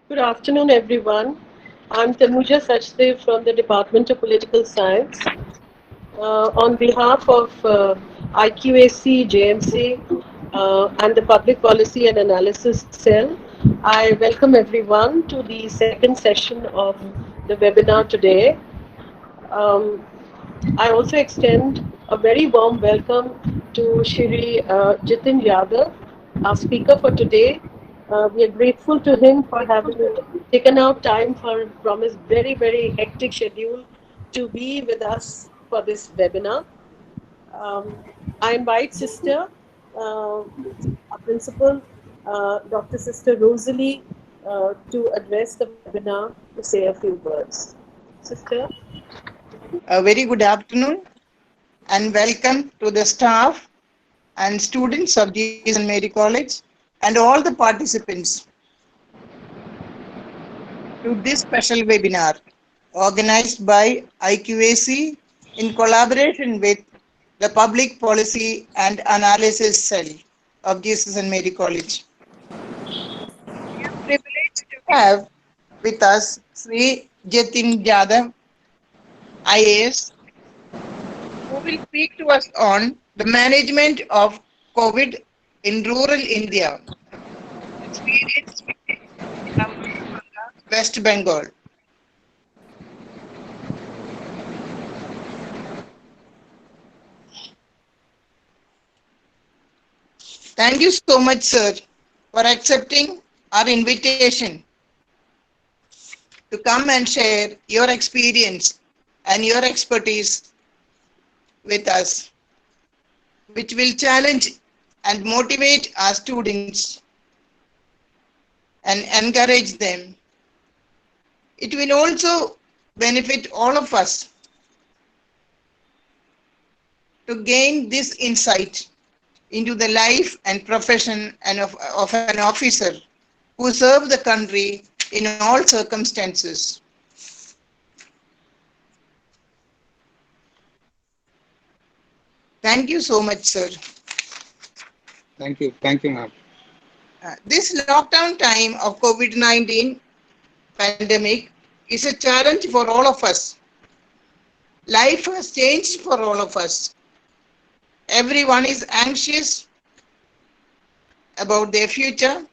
Good afternoon, everyone. I'm Tanuja Sachdev from the Department of Political Science. On behalf of IQAC, JMC, and the Public Policy and Analysis Cell, I welcome everyone to the second session of the webinar today. Um, I also extend a very warm welcome to Shri Jitin Yadav, our speaker for today. We are grateful to him for having taken out time from his very, very hectic schedule to be with us for this webinar. Um, I invite Sister, our principal, Dr. Sister Rosalie, to address the webinar to say a few words. Sister? A very good afternoon and welcome to the staff and students of Jesus and Mary College and all the participants to this special webinar organized by IQAC in collaboration with the Public Policy and Analysis Cell of Jesus and Mary College. We are privileged to have with us Sri Jatin Jadhav, IAS, who will speak to us on the management of COVID in rural India, experience from West Bengal. Thank you so much, sir, for accepting our invitation to come and share your experience and your expertise with us, which will challenge and motivate our students and encourage them. It will also benefit all of us to gain this insight into the life and profession of an officer who serves the country in all circumstances. Thank you so much, sir. Thank you, ma'am. This lockdown time of COVID-19 pandemic is a challenge for all of us. Life has changed for all of us. Everyone is anxious about their future.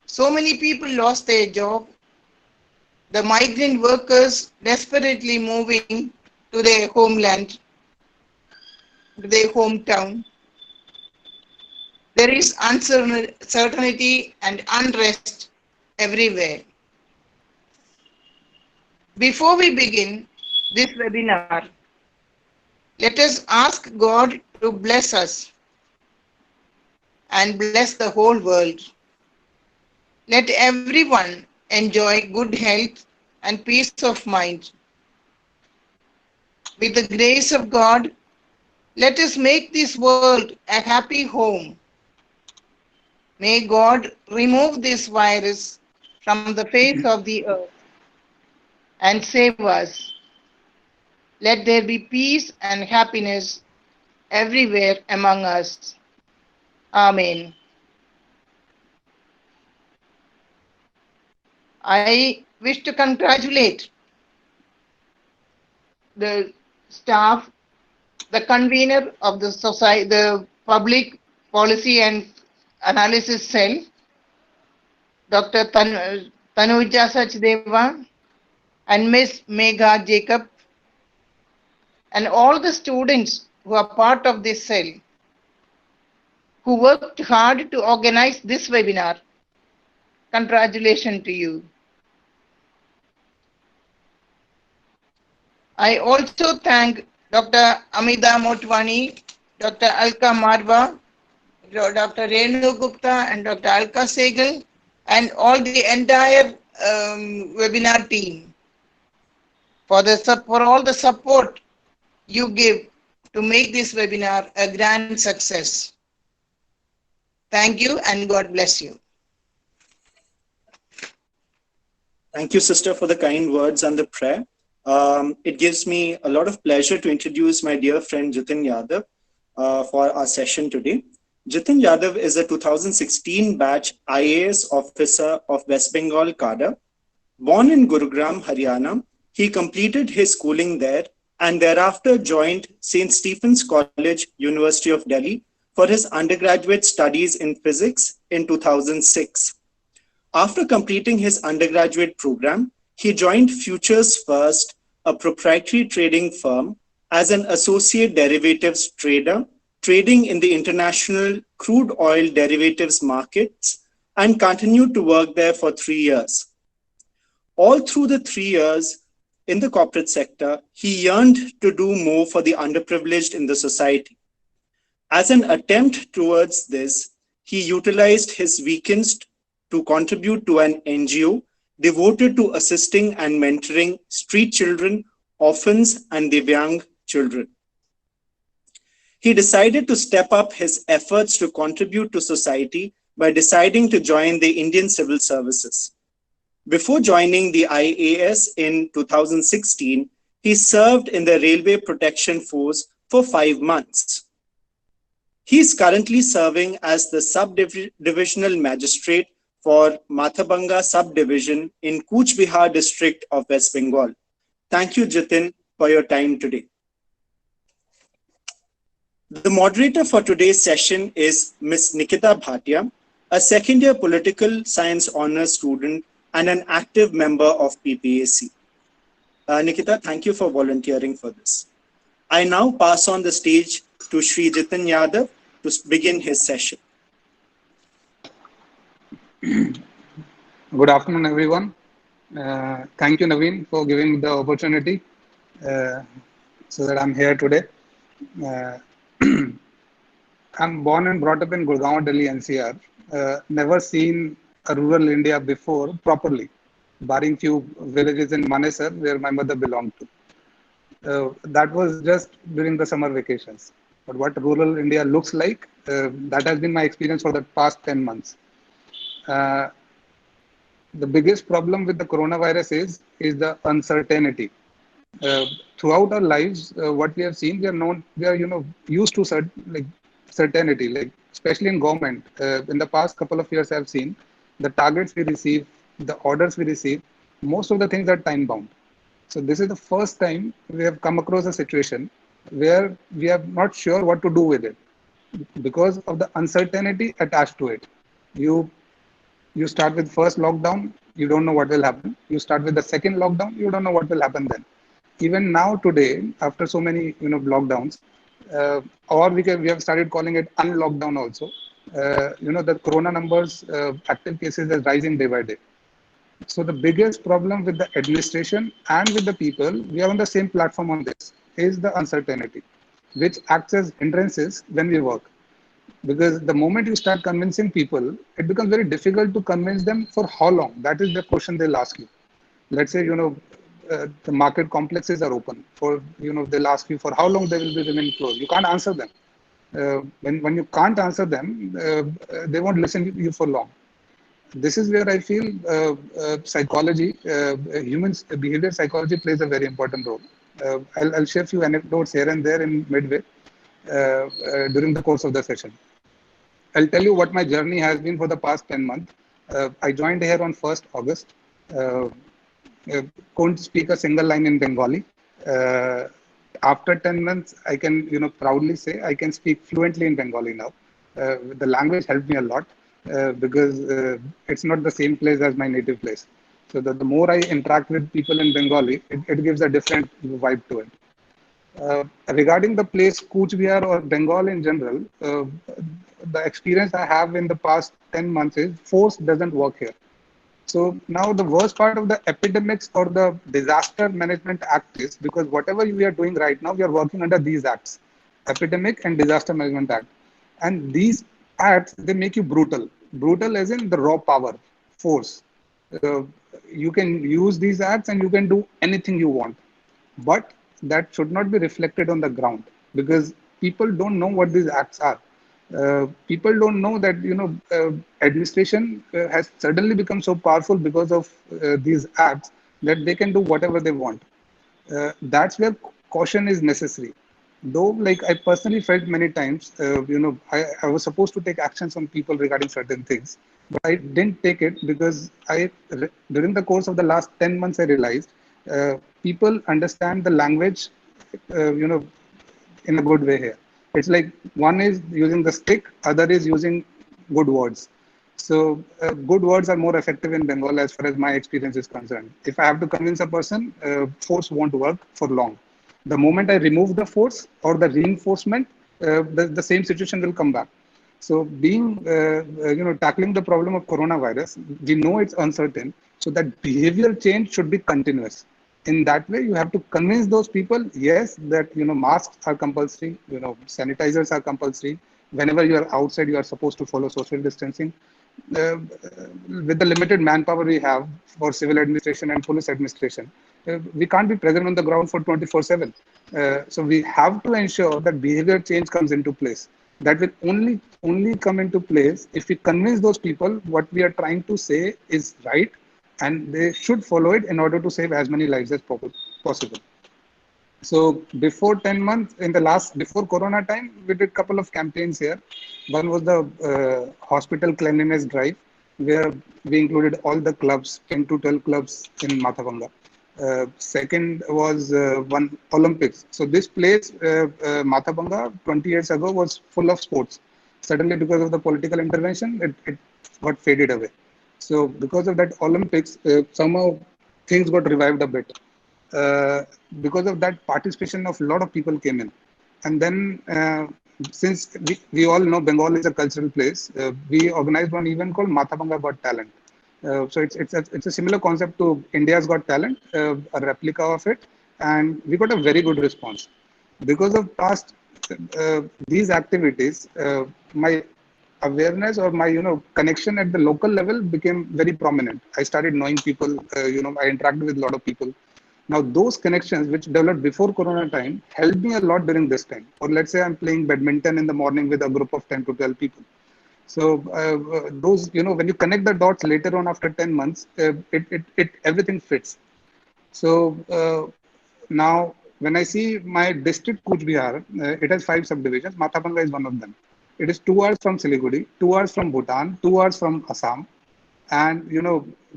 So many people lost their job. The migrant workers desperately moving to their homeland, to their hometown. There is uncertainty and unrest everywhere. Before we begin this webinar, let us ask God to bless us and bless the whole world. Let everyone enjoy good health and peace of mind. With the grace of God, let us make this world a happy home. May God remove this virus from the face of the earth and save us. Let there be peace and happiness everywhere among us. Amen. I wish to congratulate the staff, the convener of the society, the Public Policy and Analysis Cell, Dr. Tanuja Sachdeva and Ms. Megha Jacob, and all the students who are part of this cell, who worked hard to organize this webinar. Congratulations to you. I also thank Dr. Amida Motwani, Dr. Alka Marwa, Dr. Renu Gupta, and Dr. Alka Segal, and all the entire webinar team for all the support you give to make this webinar a grand success. Thank you and God bless you. Thank you, sister, for the kind words and the prayer. It gives me a lot of pleasure to introduce my dear friend Jitin Yadav for our session today. Jitin Yadav is a 2016 batch IAS officer of West Bengal cadre. Born in Gurugram, Haryana, he completed his schooling there and thereafter joined St. Stephen's College, University of Delhi for his undergraduate studies in physics in 2006. After completing his undergraduate program, he joined Futures First, a proprietary trading firm, as an associate derivatives trader, trading in the international crude oil derivatives markets, and continued to work there for 3 years. All through the 3 years in the corporate sector, he yearned to do more for the underprivileged in the society. As an attempt towards this, he utilized his weekends to contribute to an NGO devoted to assisting and mentoring street children, orphans, and Divyang children. He decided to step up his efforts to contribute to society by deciding to join the Indian Civil Services. Before joining the IAS in 2016, he served in the Railway Protection Force for 5 months. He is currently serving as the sub-divisional magistrate for Mathabanga subdivision in Cooch Behar district of West Bengal. Thank you, Jitin, for your time today. The moderator for today's session is Ms. Nikita Bhatia, a second-year political science honors student and an active member of PPAC. Nikita, thank you for volunteering for this. I now pass on the stage to Shri Jitin Yadav to begin his session. Good afternoon, everyone. Thank you, Naveen, for giving me the opportunity so that I'm here today. I'm born and brought up in Gurgaon, Delhi, NCR. Never seen a rural India before properly, barring few villages in Manesar where my mother belonged to. That was just during the summer vacations. But what rural India looks like, that has been my experience for the past 10 months. The biggest problem with the coronavirus is the uncertainty. Throughout our lives, what we have seen, we are used to certainty, like especially in government. In the past couple of years, I've seen the targets we receive, the orders we receive, most of the things are time bound. So this is the first time we have come across a situation where we are not sure what to do with it because of the uncertainty attached to it. You start with first lockdown, you don't know what will happen. You start with the second lockdown, you don't know what will happen then. Even now today, after so many lockdowns, or we have started calling it unlockdown also. The corona numbers, active cases are rising day by day. So the biggest problem with the administration and with the people, we are on the same platform on this, is the uncertainty, which acts as hindrances when we work. Because the moment you start convincing people, it becomes very difficult to convince them for how long. That is the question they'll ask you. Let's say, the market complexes are open for, they'll ask you for how long they will be remain closed. You can't answer them. When you can't answer them, they won't listen to you for long. This is where I feel psychology, humans behavior psychology plays a very important role. I'll share a few anecdotes here and there in midway during the course of the session. I'll tell you what my journey has been for the past 10 months. I joined here on 1st August. Couldn't speak a single line in Bengali. After 10 months, I can proudly say I can speak fluently in Bengali now. The language helped me a lot because it's not the same place as my native place. So the more I interact with people in Bengali, it gives a different vibe to it. Regarding the place Cooch Behar or Bengal in general, the experience I have in the past 10 months is force doesn't work here. So now the worst part of the epidemics or the disaster management act is because whatever we are doing right now, we are working under these acts, epidemic and disaster management act. And these acts, they make you brutal. Brutal as in the raw power, force. You can use these acts and you can do anything you want. But that should not be reflected on the ground because people don't know what these acts are. People don't know that administration has suddenly become so powerful because of these acts that they can do whatever they want. That's where caution is necessary. though like I personally felt many times, I was supposed to take actions on people regarding certain things, but I didn't take it because during the course of the last 10 months, I realized people understand the language, uh, you know, in a good way here. It's like one is using the stick, other is using good words. So good words are more effective in Bengal as far as my experience is concerned. If I have to convince a person, force won't work for long. The moment I remove the force or the reinforcement, the same situation will come back. So tackling the problem of coronavirus, we know it's uncertain. So that behavior change should be continuous. In that way, you have to convince those people, yes, that, masks are compulsory, sanitizers are compulsory. Whenever you are outside, you are supposed to follow social distancing. uh, with the limited manpower we have for civil administration and police administration, we can't be present on the ground for 24/7. So we have to ensure that behavior change comes into place. That will only come into place if we convince those people what we are trying to say is right, and they should follow it in order to save as many lives as possible. So before 10 months, before Corona time, we did a couple of campaigns here. One was the hospital cleanliness drive, where we included all the clubs, 10 to 12 clubs in Mathavanga. Second was one Olympics. So this place, Mathavanga, 20 years ago was full of sports. Suddenly, because of the political intervention, it got faded away. So because of that Olympics, somehow things got revived a bit. uh, because of that participation of a lot of people came in. And then since we all know Bengal is a cultural place, we organized one event called Mathabanga Got Talent. So it's a similar concept to India's Got Talent, a replica of it, and we got a very good response. Because of past these activities, my awareness or my connection at the local level became very prominent. I started knowing people. I interacted with a lot of people. Now, those connections which developed before Corona time helped me a lot during this time. Or let's say I'm playing badminton in the morning with a group of 10 to 12 people. So those, when you connect the dots later on after 10 months, it everything fits. So now, when I see my district Kuch Bihar, it has 5 subdivisions. Mathabanga is one of them. It is 2 hours from Siliguri, 2 hours from Bhutan, 2 hours from Assam, and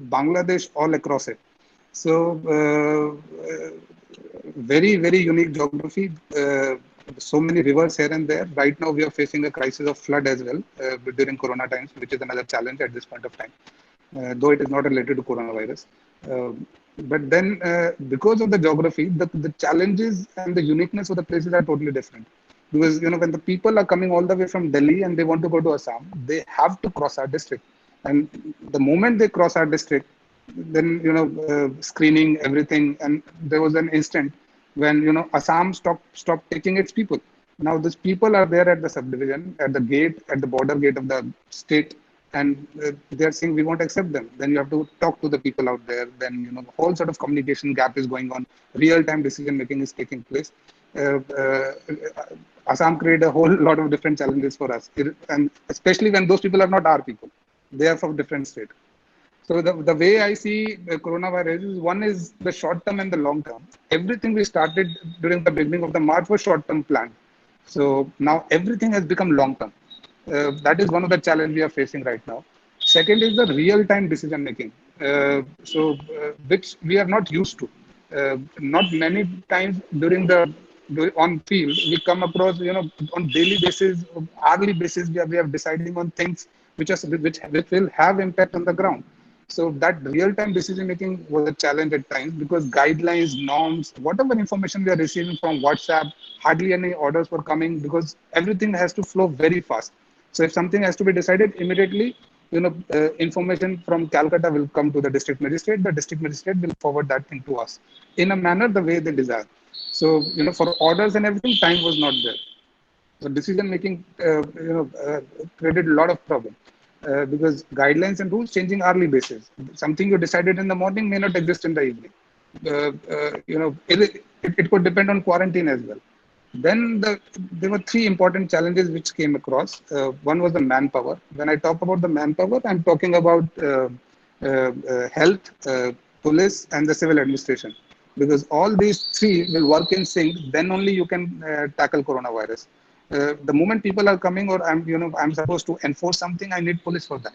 Bangladesh all across it. So very unique geography. So many rivers here and there. Right now we are facing a crisis of flood as well during Corona times, which is another challenge at this point of time, though it is not related to coronavirus. But then, because of the geography, the challenges and the uniqueness of the places are totally different. Because when the people are coming all the way from Delhi and they want to go to Assam, they have to cross our district, and the moment they cross our district, then screening everything, and there was an instant when Assam stopped taking its people. Now these people are there at the subdivision, at the gate, at the border gate of the state, and they are saying we won't accept them. Then you have to talk to the people out there. Then whole sort of communication gap is going on. Real time decision making is taking place. Uh, uh, Assam created a whole lot of different challenges for us, and especially when those people are not our people, they are from different state. So the way I see the coronavirus is, one is the short term and the long term. Everything we started during the beginning of the March was short term plan. So now everything has become long term. That is one of the challenges we are facing right now. Second is the real time decision making, which we are not used to. Not many times on field we come across, on daily basis, hourly basis, we are deciding on things which will have impact on the ground. So that real-time decision-making was a challenge at times, because guidelines, norms, whatever information we are receiving from WhatsApp, hardly any orders were coming, because everything has to flow very fast. So if something has to be decided immediately, information from Calcutta will come to the district magistrate. The district magistrate will forward that thing to us in a manner the way they desire. So for orders and everything, time was not there. So decision making, created a lot of problem, because guidelines and rules changing hourly basis. Something you decided in the morning may not exist in the evening. It could depend on quarantine as well. Then there were 3 important challenges which came across. One was the manpower. When I talk about the manpower, I'm talking about health, police, and the civil administration. because all these three will work in sync. Then only you can tackle coronavirus. The moment people are coming, or I'm supposed to enforce something, I need police for that.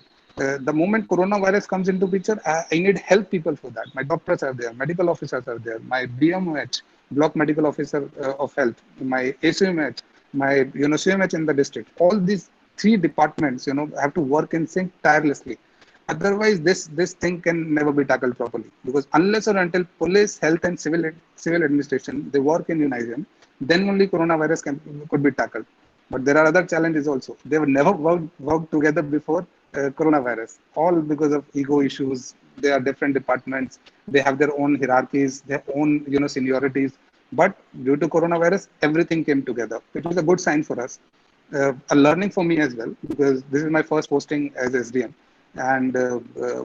The moment coronavirus comes into picture, I need health people for that. My doctors are there, medical officers are there, my BMOH, block medical officer of health, my ACMH, my CMH in the district. All these three departments have to work in sync tirelessly. Otherwise, this thing can never be tackled properly, because unless or until police, health, and civil administration they work in unison, then only coronavirus could be tackled. But there are other challenges also. They have never worked together before coronavirus, all because of ego issues. They are different departments. They have their own hierarchies, their own seniorities. But due to coronavirus, everything came together. It was a good sign for us, a learning for me as well, because this is my first posting as SDM, and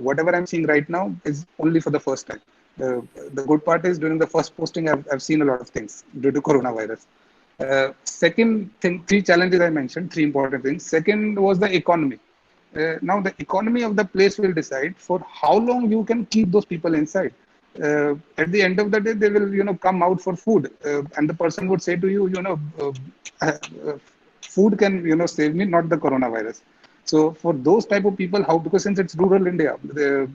whatever I'm seeing right now is only for the first time. The good part is, during the first posting, I've seen a lot of things due to coronavirus. Second thing, three challenges I mentioned, three important things. Second was the economy. Now the economy of the place will decide for how long you can keep those people inside. At the end of the day, they will come out for food, and the person would say to you, food can save me, not the coronavirus. So for those type of people, how, because since it's rural India, the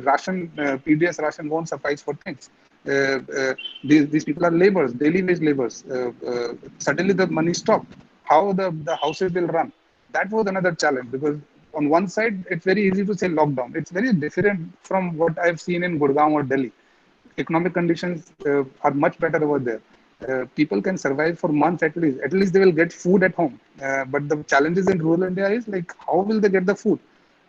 ration, PDS ration won't suffice for things. These people are laborers, daily wage laborers. Suddenly the money stopped. How the houses will run? That was another challenge, because on one side, it's very easy to say lockdown. It's very different from what I've seen in Gurgaon or Delhi. Economic conditions are much better over there. People can survive for months at least. At least they will get food at home. But the challenges in rural India is like, how will they get the food?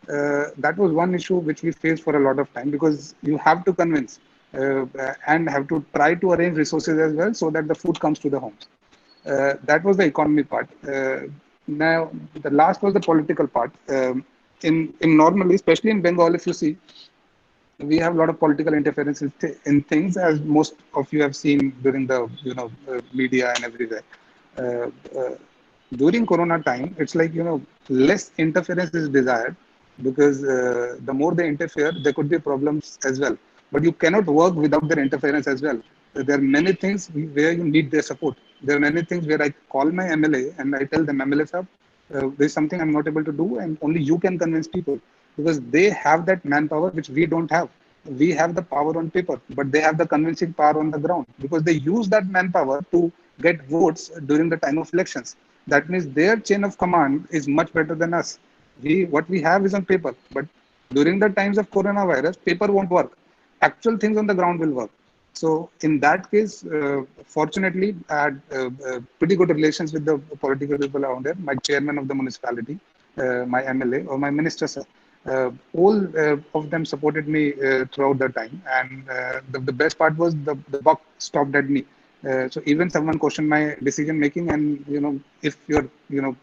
That was one issue which we faced for a lot of time, because you have to convince and have to try to arrange resources as well, so that the food comes to the homes. That was the economy part. Now, the last was the political part. In normally, especially in Bengal, if you see, we have a lot of political interference in things, as most of you have seen during the media and everywhere. Uh, uh, During Corona time, it's like less interference is desired, because the more they interfere, there could be problems as well. But you cannot work without their interference as well. There are many things where you need their support. There are many things where I call my MLA and I tell them, MLA sir, there's something I'm not able to do, and only you can convince people, because they have that manpower which we don't have. We have the power on paper, but they have the convincing power on the ground, because they use that manpower to get votes during the time of elections. That means their chain of command is much better than us. What we have is on paper, but during the times of coronavirus, paper won't work. Actual things on the ground will work. So in that case, fortunately, I had pretty good relations with the political people around there. My chairman of the municipality, my MLA, or my minister, sir. All of them supported me throughout the time, and the best part was the buck stopped at me. So even someone questioned my decision making, and if your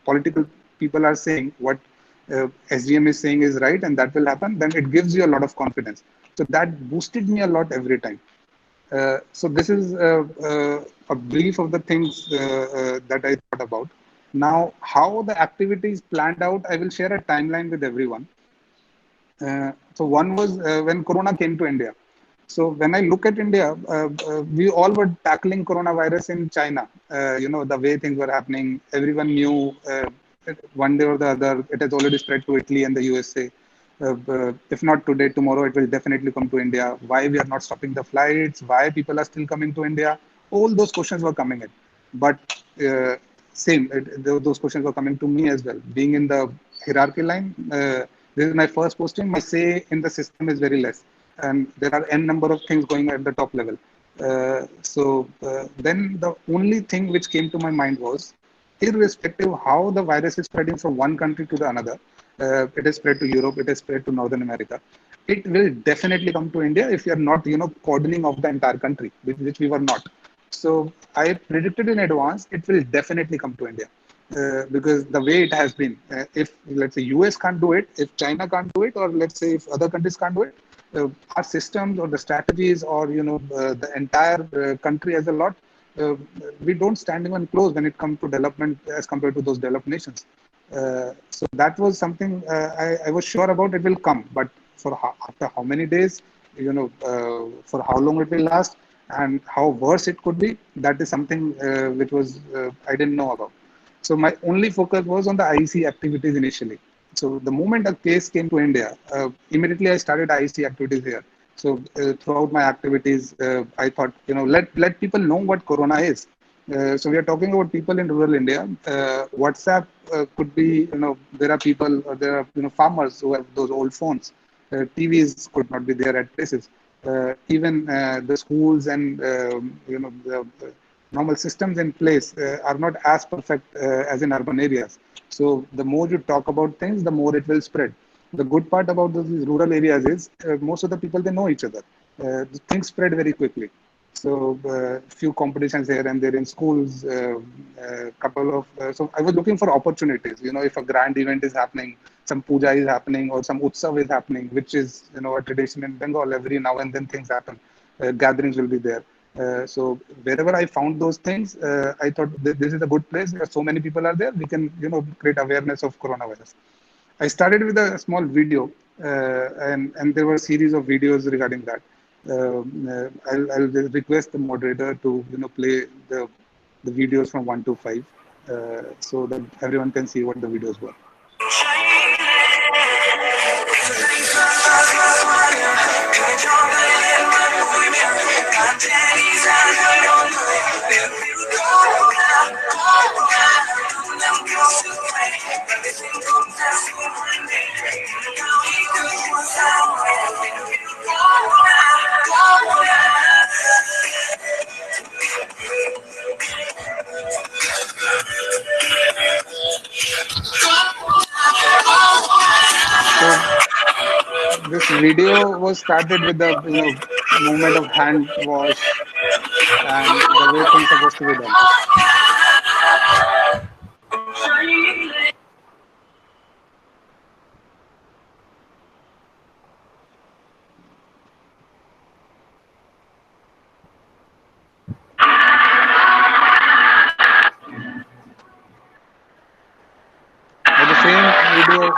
political people are saying what SDM is saying is right and that will happen, then it gives you a lot of confidence. So that boosted me a lot every time. So this is a brief of the things that I thought about. Now, how the activities planned out, I will share a timeline with everyone. So one was when Corona came to India. So when I look at India, we all were tackling coronavirus in China. The way things were happening, everyone knew one day or the other, it has already spread to Italy and the USA. If not today, tomorrow, it will definitely come to India. Why we are not stopping the flights? Why people are still coming to India? All those questions were coming in. But those questions were coming to me as well. Being in the hierarchy line, this is my first posting. My say in the system is very less, and there are n number of things going at the top level. Then the only thing which came to my mind was, irrespective of how the virus is spreading from one country to the another, it is spread to Europe, it is spread to Northern America, it will definitely come to India if you are not, cordoning off the entire country, which we were not. So I predicted in advance, it will definitely come to India. Because the way it has been, if let's say US can't do it, if China can't do it, or let's say if other countries can't do it, our systems or the strategies, or the entire country as a lot, we don't stand even close when it comes to development as compared to those developed nations. So that was something I was sure about, it will come, but after how many days, for how long it will last, and how worse it could be, that is something which was I didn't know about. So my only focus was on the IC activities initially. So the moment a case came to India, immediately I started IC activities here. So throughout my activities, I thought, let people know what Corona is. So we are talking about people in rural India. WhatsApp could be, there are people, there are farmers who have those old phones. TVs could not be there at places. Even the schools and the normal systems in place are not as perfect as in urban areas. So the more you talk about things, the more it will spread. The good part about these rural areas is most of the people, they know each other. Things spread very quickly. So few competitions here and there in schools, couple of. So I was looking for opportunities. If a grand event is happening, some puja is happening, or some utsav is happening, which is a tradition in Bengal. Every now and then things happen. Gatherings will be there. So wherever I found those things, I thought this is a good place. So many people are there. We can create awareness of coronavirus. I started with a small video, and there were a series of videos regarding that. I'll request the moderator to play the videos from 1 to 5, so that everyone can see what the videos were. So this video was started with the movement of hand wash and the way things supposed to be done. But the same video.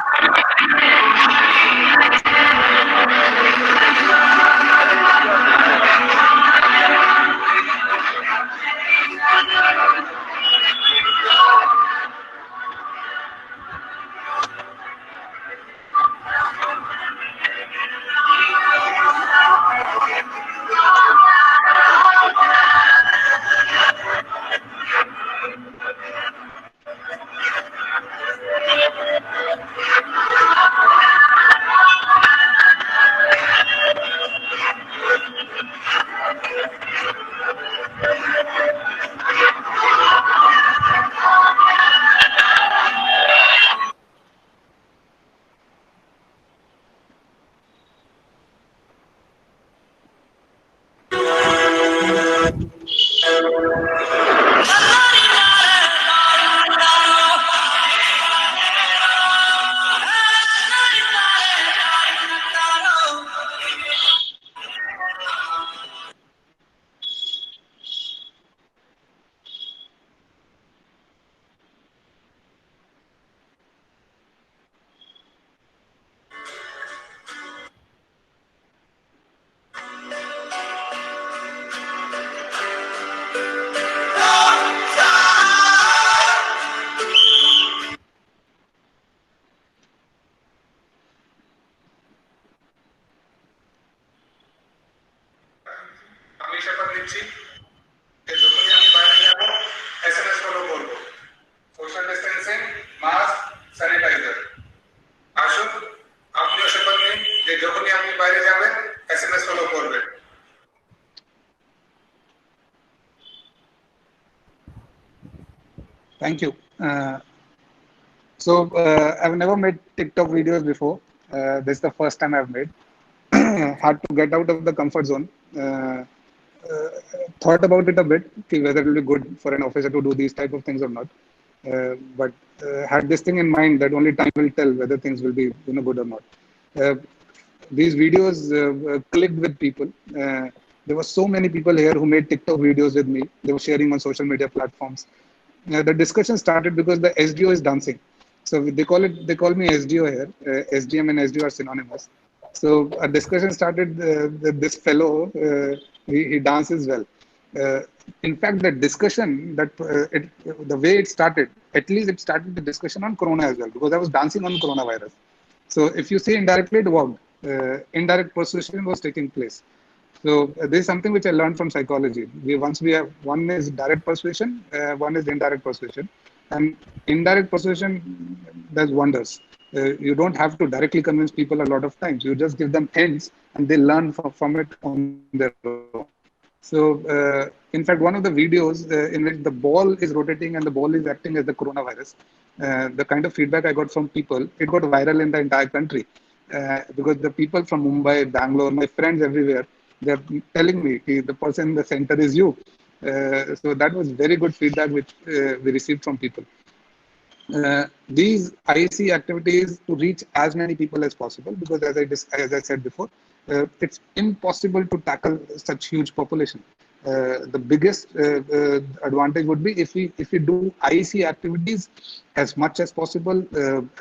আমি শপথ নিচ্ছি যে যখনই আমি বাইরে যাব SMS follow করব social distancing mask sanitiser আসুন আপনিও শপথ নিন যে যখনই আপনি বাইরে যাবেন এসএমএস ফলো করবেন Thank you. So I've never made TikTok videos before. This is the first time I've made. Had to get out of the comfort zone. Thought about it a bit, whether it will be good for an officer to do these type of things or not. But had this thing in mind that only time will tell whether things will be good or not. These videos clicked with people. There were so many people here who made TikTok videos with me. They were sharing on social media platforms. The discussion started because the SDO is dancing. So they call me SDO here. SDM and SDO are synonymous. So a discussion started that this fellow, he dances well. Uh, in fact, the discussion the way it started, at least it started the discussion on Corona as well, because I was dancing on coronavirus. So if you say indirectly, it worked. Indirect persuasion was taking place. So this is something which I learned from psychology. Once we have, one is direct persuasion, one is indirect persuasion, and indirect persuasion does wonders. You don't have to directly convince people a lot of times. You just give them hints, and they learn from it on their own. So, in fact, one of the videos in which the ball is rotating and the ball is acting as the coronavirus, the kind of feedback I got from people, it got viral in the entire country. Because the people from Mumbai, Bangalore, my friends everywhere, they're telling me, "Ki the person in the center is you." So that was very good feedback which we received from people. These IC activities to reach as many people as possible, because as I said before, it's impossible to tackle such huge population. The biggest advantage would be if we do IEC activities as much as possible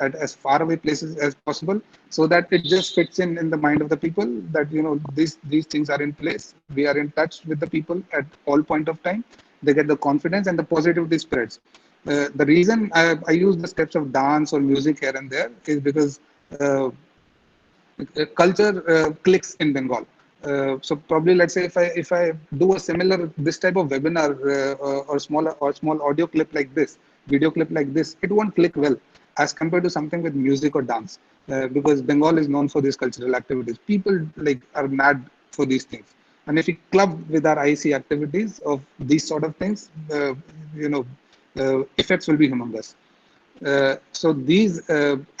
at as far away places as possible, so that it just fits in the mind of the people that these things are in place. We are in touch with the people at all point of time. They get the confidence and the positivity spreads. The reason I use the steps of dance or music here and there is because uh, culture clicks in Bengal. So probably, let's say, if I do a similar this type of webinar or small audio clip like this, video clip like this, it won't click well as compared to something with music or dance, because Bengal is known for these cultural activities. People like are mad for these things, and if we club with our IC activities of these sort of things, effects will be humongous. So these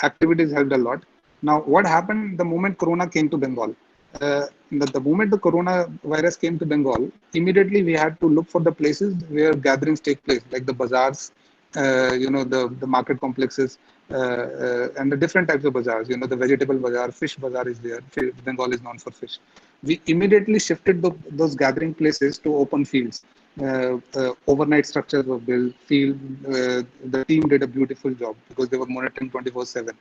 activities helped a lot. Now, what happened the moment Corona came to Bengal? The moment the coronavirus came to Bengal, immediately we had to look for the places where gatherings take place, like the bazaars, the market complexes, and the different types of bazaars. The vegetable bazaar, fish bazaar is there. Bengal is known for fish. We immediately shifted those gathering places to open fields. Overnight structures were built. The team did a beautiful job because they were monitoring 24/7.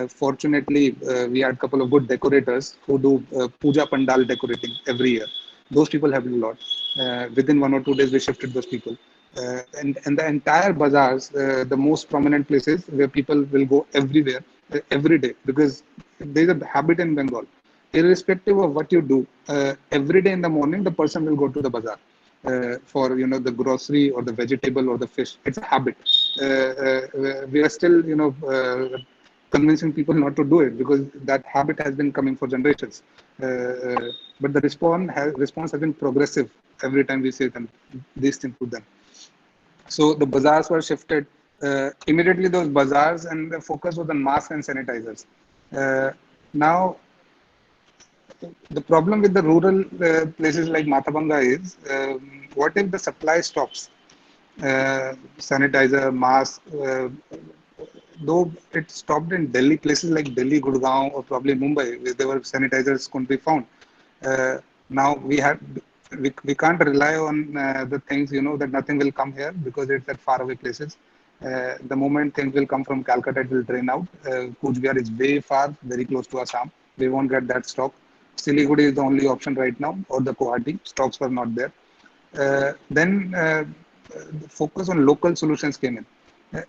Fortunately, we had a couple of good decorators who do puja pandal decorating every year. Those people helped a lot. Within 1 or 2 days, we shifted those people. And the entire bazaars, the most prominent places where people will go everywhere, every day, because there's a habit in Bengal. Irrespective of what you do, every day in the morning, the person will go to the bazaar for the grocery or the vegetable or the fish. It's a habit. We are still convincing people not to do it because that habit has been coming for generations. But the response has been progressive every time we say them these things to them. So the bazaars were shifted immediately. Those bazaars and the focus was on masks and sanitizers. Now the problem with the rural places like Matabanga is, what if the supply stops? Sanitizer, mask, though it stopped in Delhi, places like Delhi, Gurgaon, or probably Mumbai, where there were sanitizers couldn't be found. Now we can't rely on the things, that nothing will come here because it's at faraway places. The moment things will come from Calcutta, it will drain out. Kuch Bihar is way far, very close to Assam. We won't get that stock. Siliguri is the only option right now, or the Guwahati. Stocks were not there. Then focus on local solutions came in.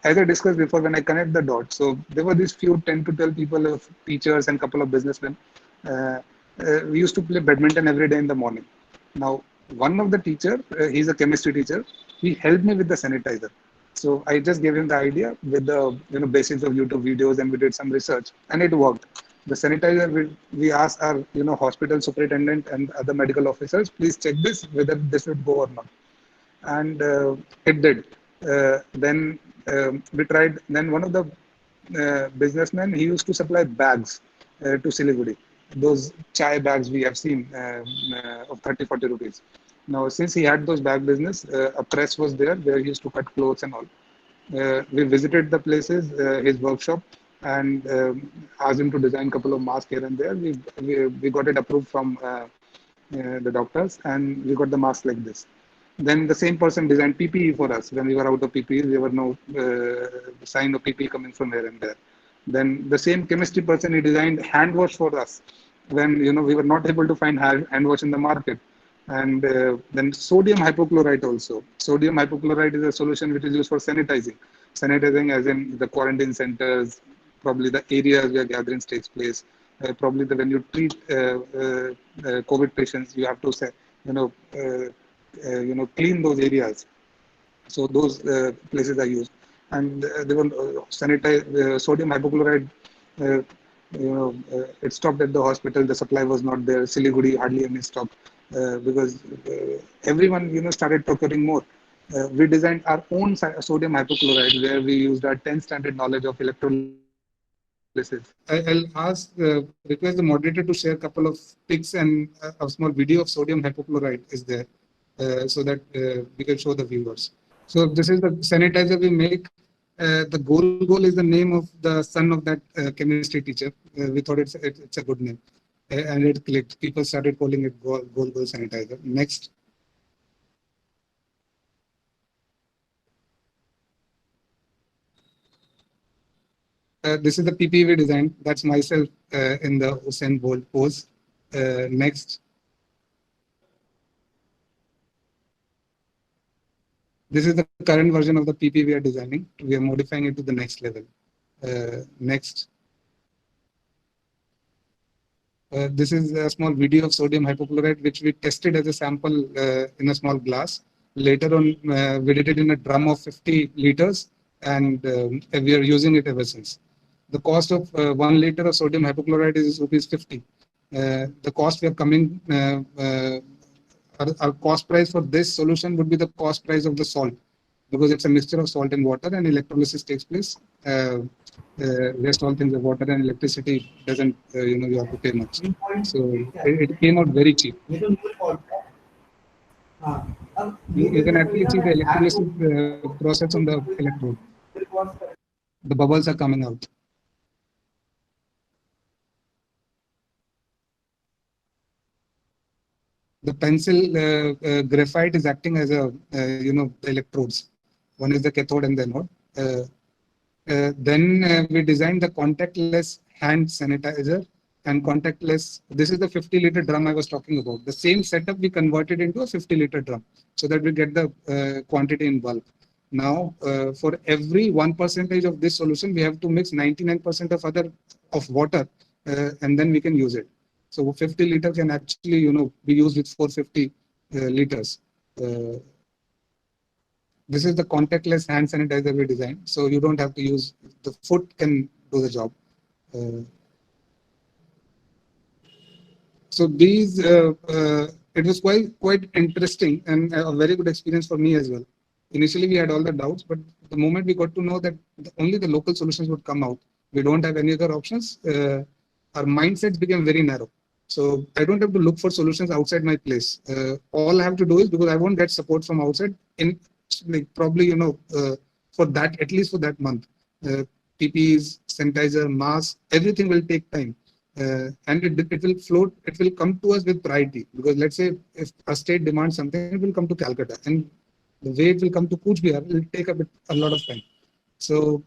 As I discussed before, when I connect the dots, so there were these few 10 to 12 people, of teachers and couple of businessmen. We used to play badminton every day in the morning. Now, one of the teacher, he's a chemistry teacher, he helped me with the sanitizer. So I just gave him the idea with the basics of YouTube videos, and we did some research, and it worked. The sanitizer, we asked our hospital superintendent and other medical officers, please check this whether this would go or not, and it did. Then we tried. Then one of the businessmen, he used to supply bags to Siliguri. Those chai bags we have seen of 30-40 rupees. Now, since he had those bag business, a press was there where he used to cut clothes and all. We visited the places, his workshop, and asked him to design a couple of masks here and there. We got it approved from the doctors, and we got the mask like this. Then the same person designed PPE for us. When we were out of PPE, there were no sign of PPE coming from here and there. Then the same chemistry person, he designed hand wash for us. when we were not able to find hand wash in the market. And then sodium hypochlorite also. Sodium hypochlorite is a solution which is used for sanitizing as in the quarantine centers, probably the areas where gatherings takes place. Probably when you treat COVID patients, you have to say, clean those areas. So those places are used, and they were sodium hypochlorite. Uh, it stopped at the hospital. The supply was not there. Siliguri hardly any stock because everyone started procuring more. We designed our own sodium hypochlorite where we used our 10th standard knowledge of electrolysis. I'll request the moderator to share a couple of pics and a small video of sodium hypochlorite is there, so that we can show the viewers. So this is the sanitizer we make. The Gol is the name of the son of that chemistry teacher. We thought it's a good name, and it clicked. People started calling it Gol sanitizer. Next. This is the PPE we designed. That's myself in the Usain Bolt pose. Next. This is the current version of the PPE we are designing. We are modifying it to the next level. Next. This is a small video of sodium hypochlorite, which we tested as a sample in a small glass. Later on, we did it in a drum of 50 liters, and we are using it ever since. The cost of 1 liter of sodium hypochlorite is rupees 50. The cost we are coming, our cost price for this solution would be the cost price of the salt, because it's a mixture of salt and water, and electrolysis takes place. Rest all things of water and electricity doesn't, you have to pay much. So it came out very cheap. You can actually see the electrolysis process on the electrode. The bubbles are coming out. The pencil graphite is acting as a, the electrodes. One is the cathode and the anode. Then we designed the contactless hand sanitizer and contactless. This is the 50-liter drum I was talking about. The same setup we converted into a 50-liter drum so that we get the quantity in bulk. Now, for every 1% of this solution, we have to mix 99% of water, and then we can use it. So 50 liters can actually, be used with 450 liters. This is the contactless hand sanitizer we designed. So you don't have to use, the foot can do the job. So these, it was quite interesting and a very good experience for me as well. Initially, we had all the doubts, but the moment we got to know that only the local solutions would come out, we don't have any other options, our mindsets became very narrow. So I don't have to look for solutions outside my place. All I have to do is, because I won't get support from outside, in probably, for that, at least for that month, PPEs, sanitizer, masks, everything will take time. And it will float, it will come to us with priority, because let's say if a state demands something, it will come to Calcutta, and the way it will come to Kuch Bihar will take a lot of time. So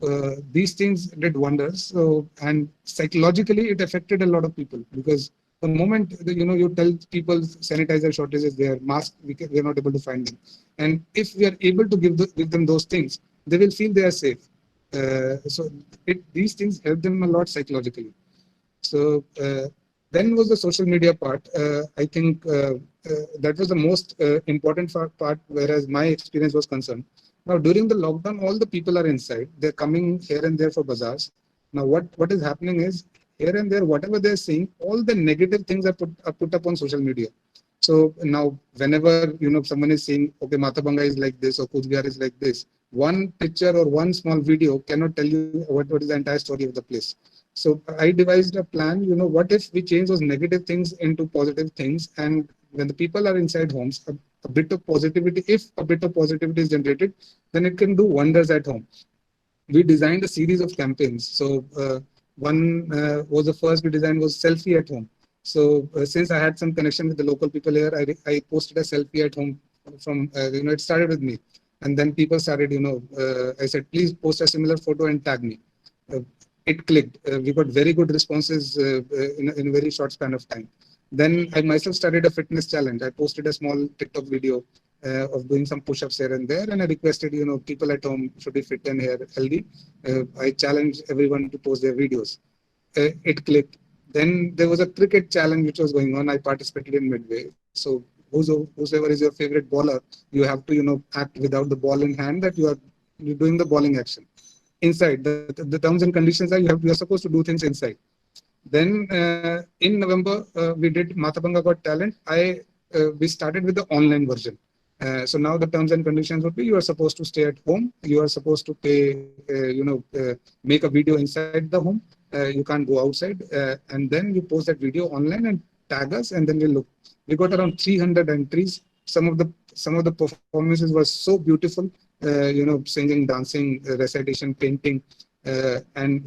these things did wonders. So, and psychologically, it affected a lot of people, because the moment you tell people sanitizer shortage is there, mask we are not able to find them, and if we are able to give them those things, they will feel they are safe. So these things help them a lot psychologically. So then was the social media part. I think that was the most important part, whereas my experience was concerned. Now during the lockdown, all the people are inside. They're coming here and there for bazaars. Now what is happening is, here and there, whatever they're seeing, all the negative things are put up on social media. So now whenever someone is saying, okay, Matabanga is like this or Kuch Bihar is like this, one picture or one small video cannot tell you what is the entire story of the place. So I devised a plan, what if we change those negative things into positive things, and when the people are inside homes, a bit of positivity, if a bit of positivity is generated, then it can do wonders at home. We designed a series of campaigns. So one was the first we designed was selfie at home. So since I had some connection with the local people here, I posted a selfie at home from, it started with me. And then people started, I said, please post a similar photo and tag me. it clicked. We got very good responses in a very short span of time. Then I myself started a fitness challenge. I posted a small TikTok video of doing some push-ups here and there, and I requested, people at home should be fit and healthy. I challenged everyone to post their videos. It clicked. Then there was a cricket challenge which was going on. I participated in midway. So whosoever is your favorite bowler, you have to act without the ball in hand, that you're doing the bowling action inside. The terms and conditions are you're supposed to do things inside. Then in November, we did Matabanga Got Talent. We started with the online version. So now the terms and conditions would be you are supposed to stay at home. You are supposed to pay, make a video inside the home. You can't go outside. And then you post that video online and tag us, and then we look. We got around 300 entries. Some of the performances were so beautiful. Singing, dancing, recitation, painting, and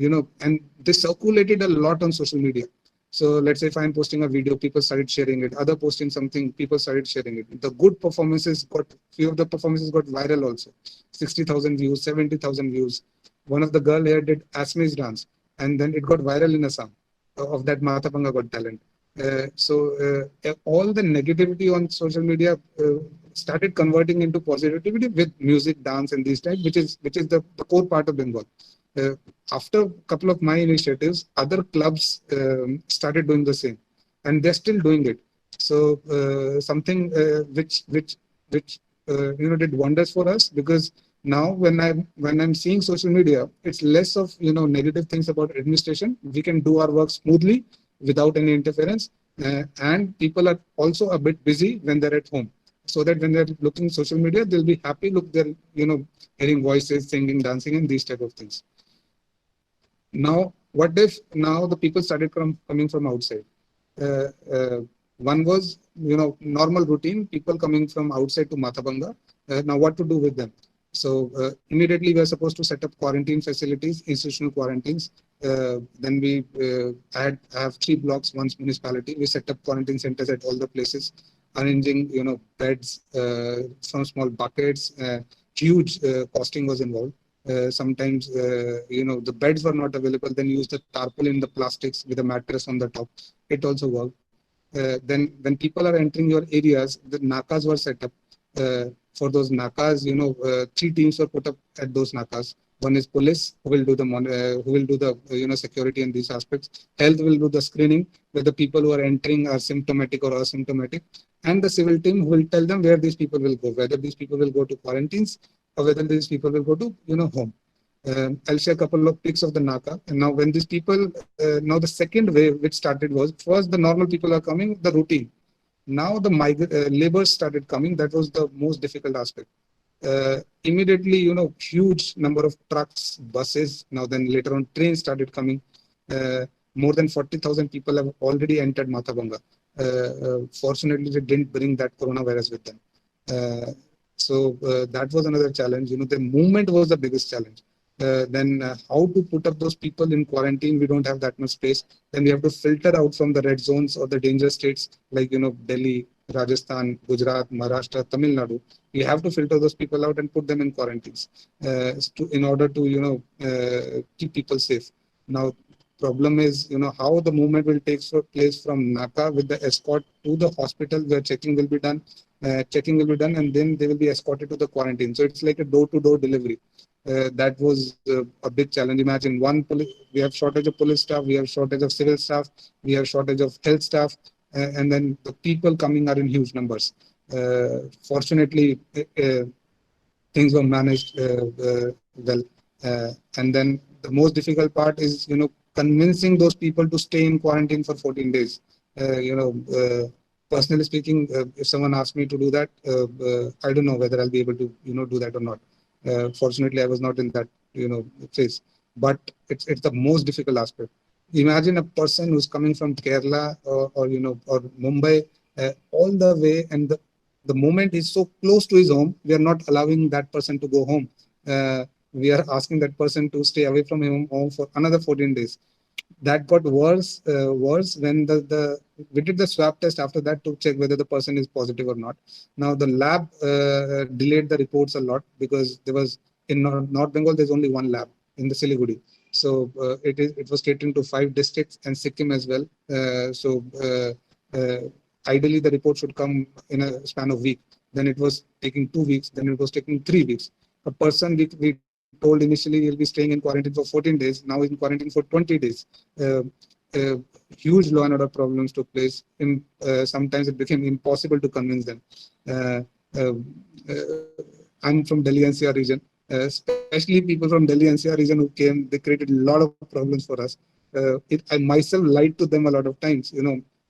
they circulated a lot on social media. So let's say if I'm posting a video, people started sharing it. Other posting something, people started sharing it. The good performances few of the performances got viral also. 60,000 views, 70,000 views. One of the girl here did Asmi's dance, and then it got viral in Assam of that Mathapanga Got Talent. All the negativity on social media started converting into positivity with music, dance, and these types, which is the core part of Bengal. After a couple of my initiatives, other clubs started doing the same, and they're still doing it. So something which did wonders for us, because now when I'm seeing social media, it's less of negative things about administration. We can do our work smoothly without any interference, and people are also a bit busy when they're at home, so that when they're looking social media, they'll be happy. Look, they're hearing voices, singing, dancing, and these type of things. Now, what if now the people started coming from outside? One was normal routine, people coming from outside to Matabanga. Now, what to do with them? So immediately we are supposed to set up quarantine facilities, institutional quarantines. Then I have 3 blocks, one municipality. We set up quarantine centers at all the places, arranging beds from small buckets. Huge costing was involved. Sometimes the beds were not available. Then use the tarpaulin, the plastics with a mattress on the top. It also worked. Then when people are entering your areas, the nakas were set up. For those nakas, 3 teams were put up at those nakas. One is police, who will do the security in these aspects. Health will do the screening, whether people who are entering are symptomatic or asymptomatic, and the civil team who will tell them where these people will go, whether these people will go to quarantines or whether these people will go to home. I'll share a couple of pics of the Naka. And now when these people, now the second wave which started was, first the normal people are coming, the routine. Now the laborers started coming. That was the most difficult aspect. Immediately, huge number of trucks, buses. Now then later on trains started coming. More than 40,000 people have already entered Matabanga. Fortunately, they didn't bring that coronavirus with them. So that was another challenge. The movement was the biggest challenge. Then how to put up those people in quarantine? We don't have that much space. Then we have to filter out from the red zones or the danger states like Delhi, Rajasthan, Gujarat, Maharashtra, Tamil Nadu. We have to filter those people out and put them in quarantines in order to keep people safe. Now problem is how the movement will take place from Naka with the escort to the hospital where checking will be done. And then they will be escorted to the quarantine. So it's like a door-to-door delivery. That was a big challenge. Imagine we have shortage of police staff, we have shortage of civil staff, we have shortage of health staff, and then the people coming are in huge numbers. Fortunately, things were managed well. And then the most difficult part is, convincing those people to stay in quarantine for 14 days. Personally speaking, if someone asks me to do that, I don't know whether I'll be able to, do that or not. Fortunately, I was not in that, phase. But it's the most difficult aspect. Imagine a person who's coming from Kerala or Mumbai all the way, and the moment is so close to his home, we are not allowing that person to go home. We are asking that person to stay away from home for another 14 days. That got worse when we did the swab test after that to check whether the person is positive or not. Now the lab delayed the reports a lot because there was in North Bengal there's only one lab, in the Siliguri. So it was catering to 5 districts and Sikkim as well. Ideally, the report should come in a span of week. Then it was taking 2 weeks. Then it was taking 3 weeks. A person we told initially he'll be staying in quarantine for 14 days. Now he's in quarantine for 20 days. Uh, Huge law and order problems took place. Sometimes it became impossible to convince them. Uh, uh, I'm from Delhi NCR region. Especially people from Delhi NCR region who came, they created a lot of problems for us. I myself lied to them a lot of times.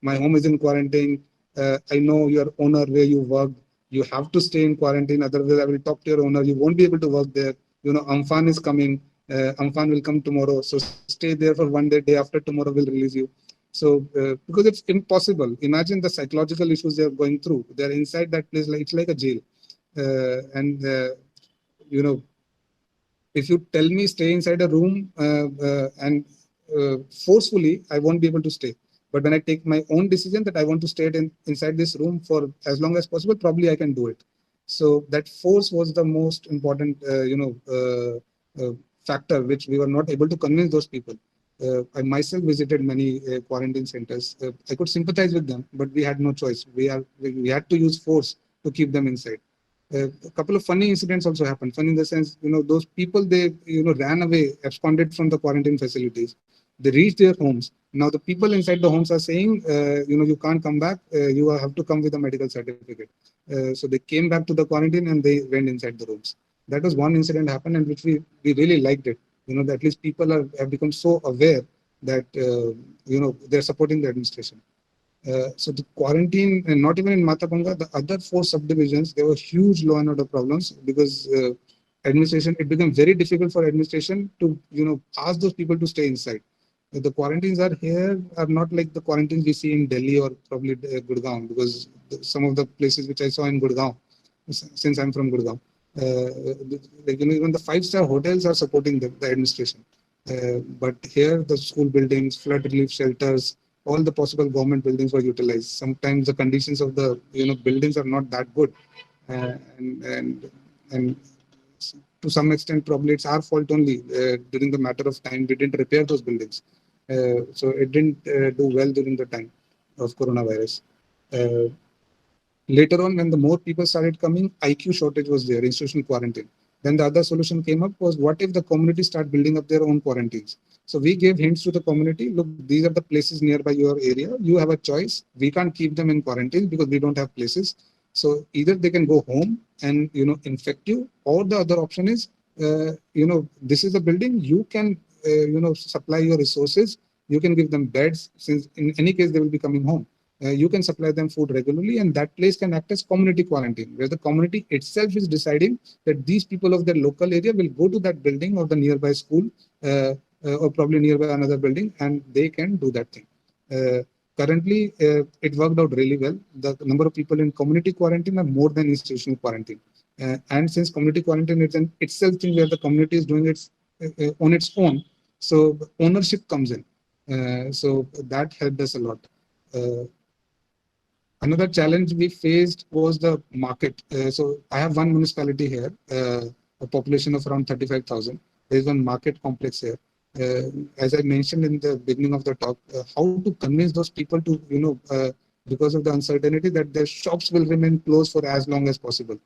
My home is in quarantine. I know your owner where you work. You have to stay in quarantine. Otherwise, I will talk to your owner. You won't be able to work there. Amphan is coming. Amphan will come tomorrow. So stay there for one day. Day after tomorrow, we'll release you. So because it's impossible. Imagine the psychological issues they are going through. They're inside that place. Like it's like a jail. And you know if you tell me stay inside a room and forcefully, I won't be able to stay. But when I take my own decision that I want to stay inside this room for as long as possible, probably I can do it. So that force was the most important factor which we were not able to convince those people. I myself visited many quarantine centers. I could sympathize with them, but we had no choice. We had to use force to keep them inside. A couple of funny incidents also happened. Funny in the sense, those people, they, ran away, absconded from the quarantine facilities. They reached their homes. Now the people inside the homes are saying, you can't come back. You have to come with a medical certificate. So they came back to the quarantine and they went inside the rooms. That was one incident happened, and which we really liked it. That at least people have become so aware that, they're supporting the administration. So the quarantine, and not even in Matapanga, the other 4 subdivisions, there were huge law and order problems because administration, it became very difficult for administration to, ask those people to stay inside. The quarantines are here are not like the quarantines we see in Delhi or probably Gurgaon, because some of the places which I saw in Gurgaon, since I'm from Gurgaon, even the 5-star hotels are supporting the administration. But here, the school buildings, flood relief shelters, all the possible government buildings were utilized. Sometimes the conditions of the buildings are not that good, and to some extent probably it's our fault only. During the matter of time, we didn't repair those buildings, so it didn't do well during the time of coronavirus. Later on, when the more people started coming, IQ shortage was there, institutional quarantine. Then the other solution came up was, what if the community start building up their own quarantines? So we gave hints to the community. Look, these are the places nearby your area. You have a choice. We can't keep them in quarantine because we don't have places. So either they can go home and infect you, or the other option is this is a building. You can supply your resources. You can give them beds, since in any case they will be coming home. You can supply them food regularly, and that place can act as community quarantine, where the community itself is deciding that these people of their local area will go to that building or the nearby school, or probably nearby another building, and they can do that thing. Currently, it worked out really well. The number of people in community quarantine are more than institutional quarantine. And since community quarantine is an itself thing where the community is doing it on its own, so ownership comes in. So that helped us a lot. Another challenge we faced was the market. So I have one municipality here, a population of around 35,000. There is one market complex here. As I mentioned in the beginning of the talk, how to convince those people to, because of the uncertainty that their shops will remain closed for as long as possible.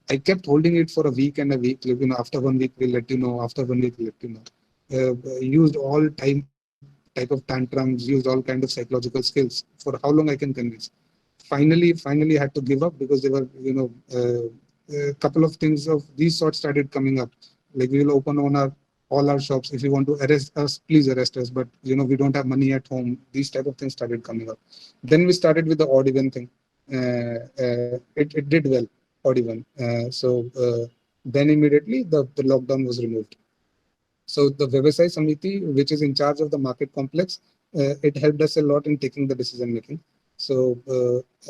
I kept holding it for a week and a week. After 1 week, we'll let you know. After 1 week, we'll let you know. Used all type of tantrums, used all kind of psychological skills. For how long I can convince? Finally I had to give up, because there were, a couple of things of these sorts started coming up. Like, we will open on all our shops. If you want to arrest us, please arrest us. But, we don't have money at home. These type of things started coming up. Then we started with the odd even thing. It did well, odd even. Then immediately the lockdown was removed. So the Vyavasai Samiti, which is in charge of the market complex, it helped us a lot in taking the decision making. So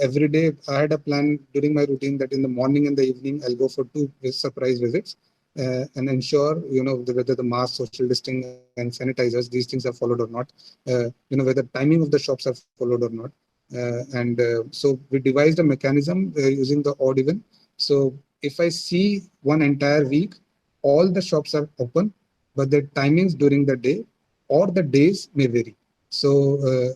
every day I had a plan during my routine that in the morning and the evening, I'll go for 2 surprise visits and ensure, whether the mask, social distancing and sanitizers, these things are followed or not, whether timing of the shops are followed or not. So we devised a mechanism using the odd even. So if I see one entire week, all the shops are open, but the timings during the day or the days may vary. So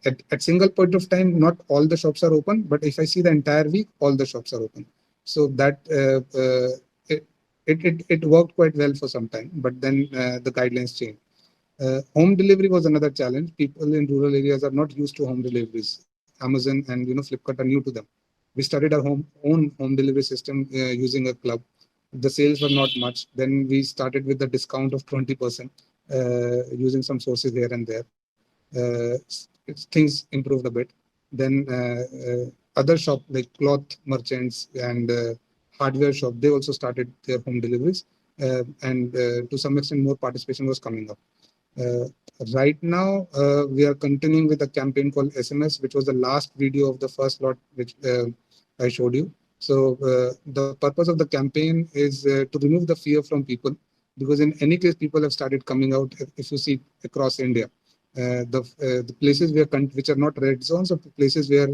at single point of time, not all the shops are open, but if I see the entire week, all the shops are open. So that it worked quite well for some time, but then the guidelines changed. Home delivery was another challenge. People in rural areas are not used to home deliveries. Amazon and Flipkart are new to them. We started our own home delivery system using a club. The sales were not much. Then we started with the discount of 20%, using some sources here and there. Things improved a bit. Then other shop like cloth merchants and hardware shop, they also started their home deliveries, and to some extent more participation was coming up. Uh, right now, we are continuing with a campaign called SMS, which was the last video of the first lot which I showed you. So the purpose of the campaign is to remove the fear from people, because in any case, people have started coming out. If you see across India, the places where which are not red zones, or places where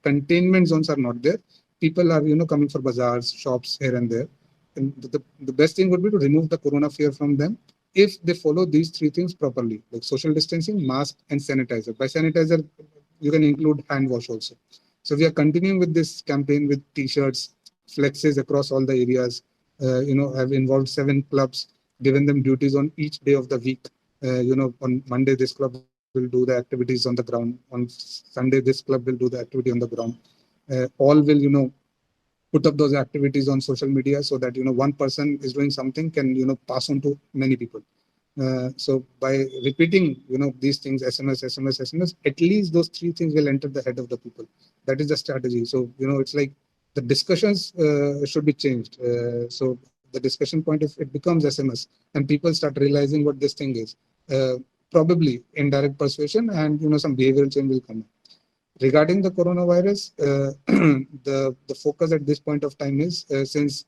containment zones are not there, people are coming for bazaars, shops here and there. And the best thing would be to remove the corona fear from them if they follow these three things properly, like social distancing, mask, and sanitizer. By sanitizer, you can include hand wash also. So we are continuing with this campaign with T-shirts, flexes across all the areas. I've involved 7 clubs, given them duties on each day of the week. On Monday, this club will do the activities on the ground. On Sunday, this club will do the activity on the ground. All will, put up those activities on social media, so that one person is doing something can pass on to many people. So by repeating these things, SMS, at least those three things will enter the head of the people. That is the strategy. So it's like the discussions should be changed. So the discussion point, if it becomes SMS and people start realizing what this thing is, probably indirect persuasion and some behavioral change will come. Regarding the coronavirus, the focus at this point of time is, since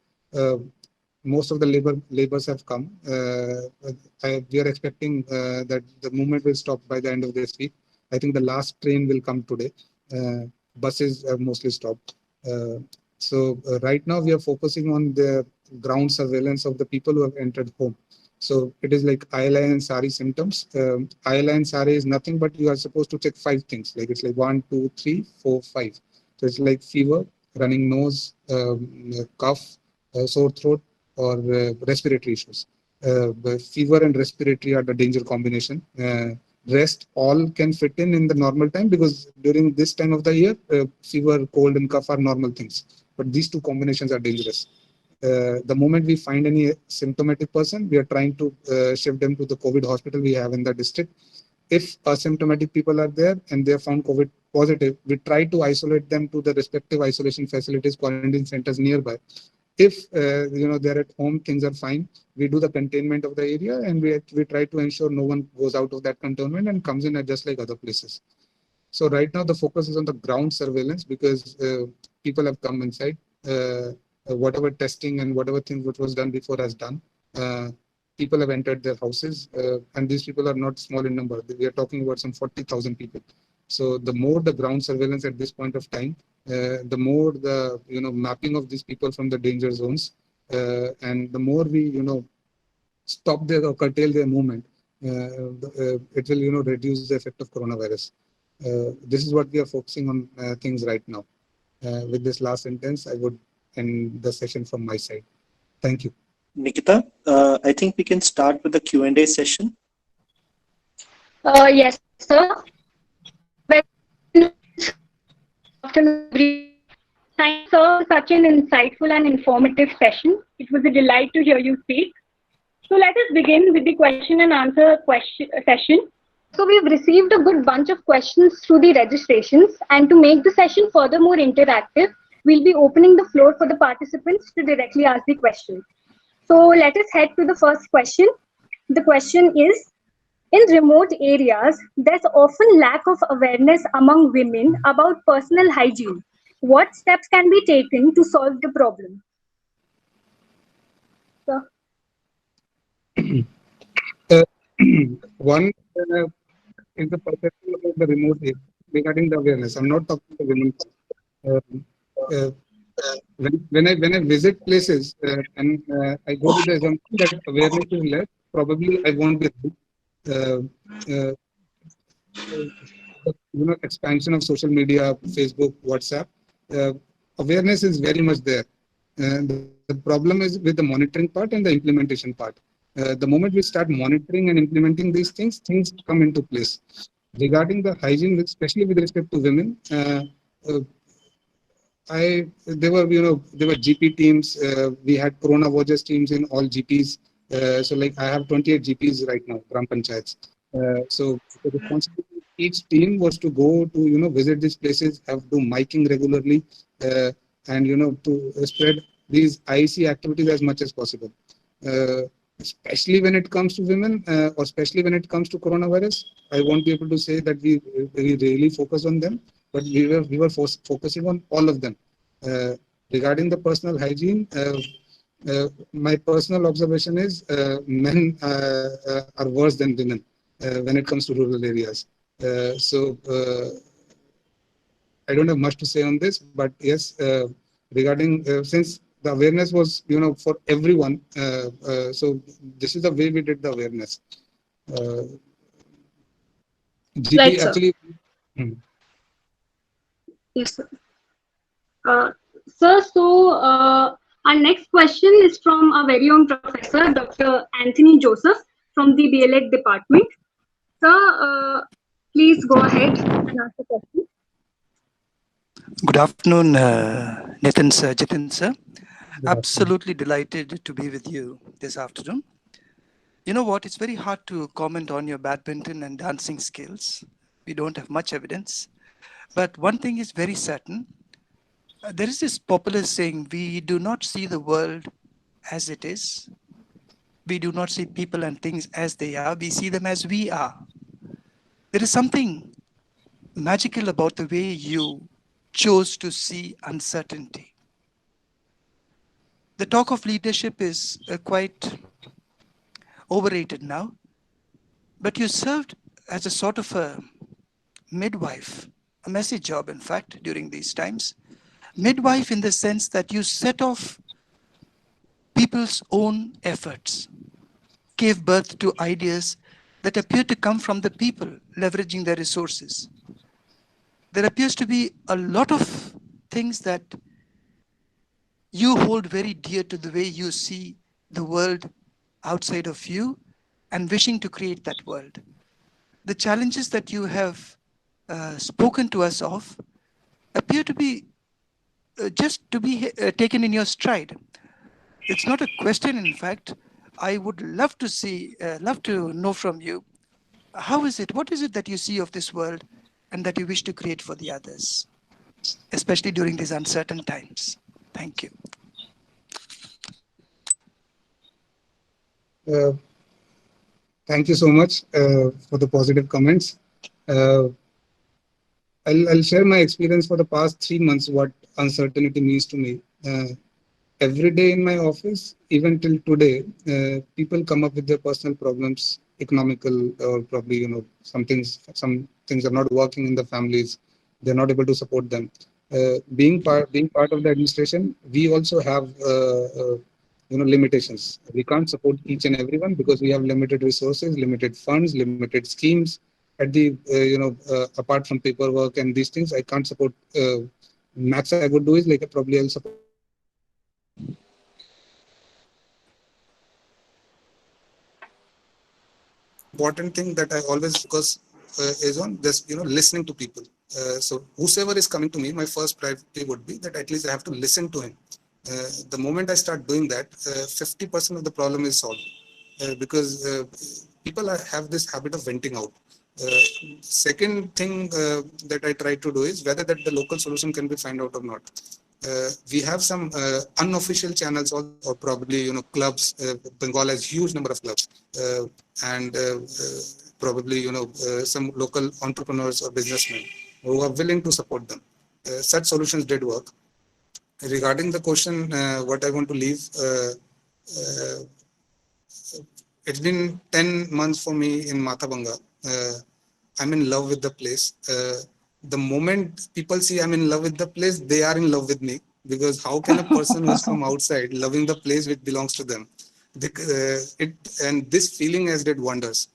most of the labors have come, we are expecting that the movement will stop by the end of this week. I think the last train will come today. Buses have mostly stopped. So right now we are focusing on the ground surveillance of the people who have entered home. So it is like ILI and SARI symptoms. ILI and SARI is nothing but you are supposed to check 5 things. Like it's like 1, 2, 3, 4, 5. So it's like fever, running nose, cough, sore throat, or respiratory issues. Fever and respiratory are the danger combination. Rest all can fit in the normal time, because during this time of the year, fever, cold, and cough are normal things. But these two combinations are dangerous. The moment we find any symptomatic person, we are trying to shift them to the COVID hospital we have in the district. If asymptomatic people are there and they are found COVID positive, we try to isolate them to the respective isolation facilities, quarantine centers nearby. If they're at home, things are fine. We do the containment of the area, and we try to ensure no one goes out of that containment and comes in at just like other places. So right now the focus is on the ground surveillance, because people have come inside. Whatever testing and whatever thing which was done before has done. People have entered their houses, and these people are not small in number. We are talking about some 40,000 people. So the more the ground surveillance at this point of time, the more the mapping of these people from the danger zones, and the more we stop their or curtail their movement, it will reduce the effect of coronavirus. This is what we are focusing on things right now. With this last sentence, I would end the session from my side. Thank you. Nikita, I think we can start with the Q&A session. Yes, sir. Good afternoon. Thanks, sir, for such an insightful and informative session. It was a delight to hear you speak. So let us begin with the question and answer session. So we've received a good bunch of questions through the registrations, and to make the session further more interactive, we'll be opening the floor for the participants to directly ask the question. So let us head to the first question. The question is, in remote areas, there's often lack of awareness among women about personal hygiene. What steps can be taken to solve the problem? So, one is the perception about the remote area regarding the awareness. I'm not talking to women. when I visit places and I go with the assumption that awareness is less, probably I won't be uh, uh, expansion of social media, Facebook, WhatsApp. Uh, Awareness is very much there. The problem is with the monitoring part and the implementation part. The moment we start monitoring and implementing these things come into place. Regarding the hygiene, especially with respect to women, there were GP teams. We had Corona Watches teams in all GPs. So like I have 28 GPs right now, Gram Panchayats. So the responsibility of each team was to go to visit these places, have to miking regularly, and to spread these IEC activities as much as possible. Especially when it comes to women, or especially when it comes to coronavirus, I won't be able to say that we really focus on them, but we were focusing on all of them. Regarding the personal hygiene, my personal observation is men are worse than women when it comes to rural areas. I don't have much to say on this, but yes, regarding since the awareness was for everyone, so this is the way we did the awareness. GP Right, sir. actually. Yes, sir. Sir, so our next question is from our very own professor, Dr. Anthony Joseph from the BLED department. Sir, please go ahead and ask the question. Good afternoon, Nitin sir, Jitin sir. Absolutely delighted to be with you this afternoon. You know what? It's very hard to comment on your badminton and dancing skills. We don't have much evidence. But one thing is very certain. There is this popular saying, we do not see the world as it is. We do not see people and things as they are. We see them as we are. There is something magical about the way you chose to see uncertainty. The talk of leadership is quite overrated now, but you served as a sort of a midwife, a messy job, in fact, during these times. Midwife in the sense that you set off people's own efforts, gave birth to ideas that appear to come from the people, leveraging their resources. There appears to be a lot of things that you hold very dear to the way you see the world outside of you and wishing to create that world. The challenges that you have spoken to us of appear to be just to be taken in your stride. It's not a question, in fact. I would love to know from you, how is it, what is it that you see of this world and that you wish to create for the others, especially during these uncertain times? Thank you. Thank you so much for the positive comments. I'll share my experience for the past 3 months, what uncertainty means to me. Every day in my office, even till today, people come up with their personal problems, economical, or probably, some things are not working in the families. They're not able to support them. Being part of the administration, we also have limitations. We can't support each and everyone because we have limited resources, limited funds, limited schemes. At the apart from paperwork and these things, I can't support. Max I would do is like probably I'll support. Important thing that I always focus is on just listening to people. So whosoever is coming to me, my first priority would be that at least I have to listen to him. The moment I start doing that, 50% of the problem is solved because people have this habit of venting out. Second thing that I try to do is whether that the local solution can be found out or not. We have some unofficial channels or probably clubs. Bengal has huge number of clubs and probably some local entrepreneurs or businessmen who are willing to support them. Such solutions did work. Regarding the question, what I want to leave, it's been 10 months for me in Mathabanga. I'm in love with the place. The moment people see I'm in love with the place, they are in love with me. because how can a person who's from outside loving the place which belongs to them? And this feeling has did wonders.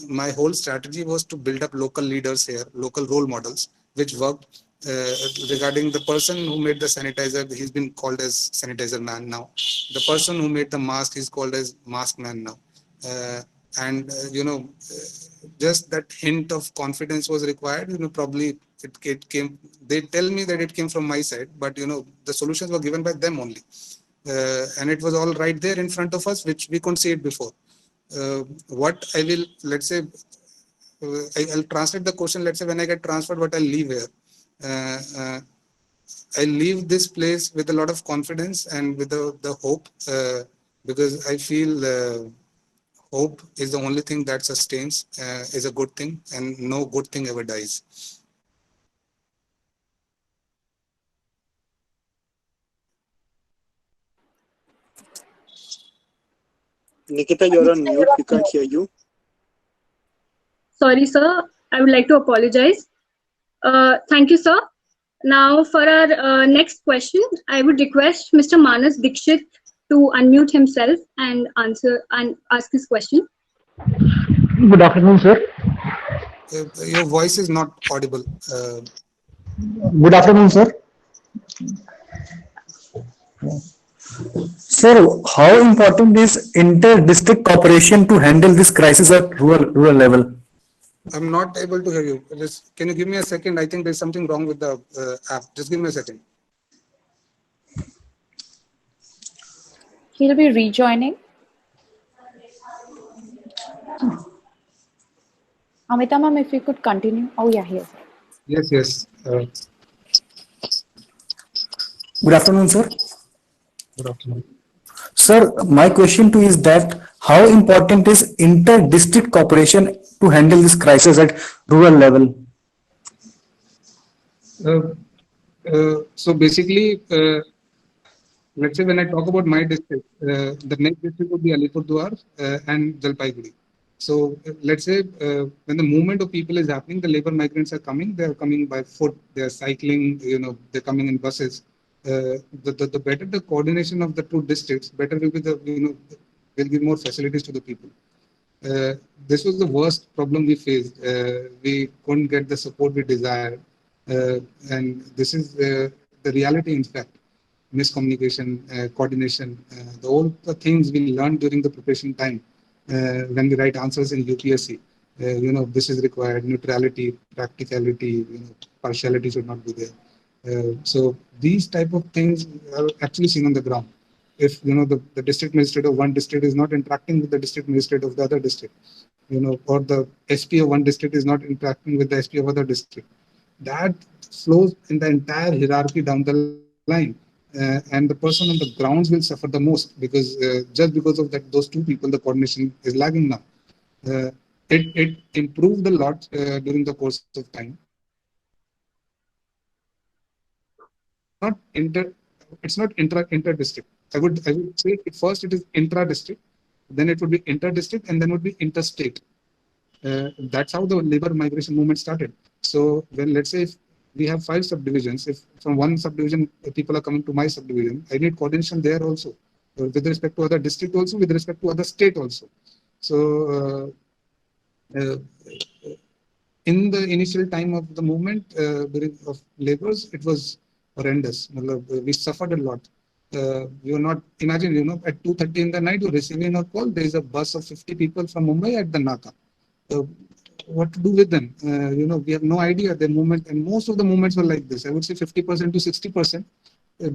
My whole strategy was to build up local leaders here, local role models, which worked. Regarding the person who made the sanitizer, he's been called as sanitizer man now. The person who made the mask is called as mask man now. And just that hint of confidence was required. Probably it came. They tell me that it came from my side, but the solutions were given by them only, and it was all right there in front of us, which we couldn't see it before. What I will, let's say, I'll translate the question. Let's say when I get transferred, what I'll leave here. I leave this place with a lot of confidence and with the hope, because I feel hope is the only thing that sustains, is a good thing, and no good thing ever dies. Nikita, you're on mute. We can't hear you. Sorry, sir. I would like to apologize. Thank you, sir. Now, for our next question, I would request Mr. Manas Dikshit to unmute himself and answer and ask his question. Good afternoon, sir. Your voice is not audible. Good afternoon, sir. Sir, how important is inter-district cooperation to handle this crisis at rural level? I'm not able to hear you. Can you give me a second? I think there's something wrong with the app. Just give me a second. He'll be rejoining. Amita ma'am, if you could continue. Oh yeah, here. Yes. Good afternoon, sir. Good afternoon. Sir, my question to you is that how important is inter-district cooperation to handle this crisis at rural level? So basically, let's say when I talk about my district, the next district would be Alipurduar and Jalpaiguri. So let's say when the movement of people is happening, the labor migrants are coming. They are coming by foot. They are cycling. They're coming in buses. The better the coordination of the two districts, better will be will give more facilities to the people. This was the worst problem we faced. We couldn't get the support we desired, and this is the reality. In fact, miscommunication, coordination, the things we learned during the preparation time when we write answers in UPSC. This is required. Neutrality, practicality, partiality should not be there. So these type of things are actually seen on the ground. If the district magistrate of one district is not interacting with the district magistrate of the other district, or the SP of one district is not interacting with the SP of other district, that flows in the entire hierarchy down the line. And the person on the grounds will suffer the most, because just because of that, those two people, the coordination is lagging now. It improved a lot during the course of time. It's not inter-district. I would say first it is intra-district, then it would be inter-district, and then would be interstate. That's how the labor migration movement started. So when, let's say, if we have 5 subdivisions, if from one subdivision people are coming to my subdivision, I need coordination there also, with respect to other district also, with respect to other state also. So in the initial time of the movement of labors, it was horrendous. We suffered a lot. We were not, imagine, at 2:30 in the night, you're receiving a call, there is a bus of 50 people from Mumbai at the Naka. What to do with them? We have no idea their movement, and most of the movements were like this. I would say 50% to 60%.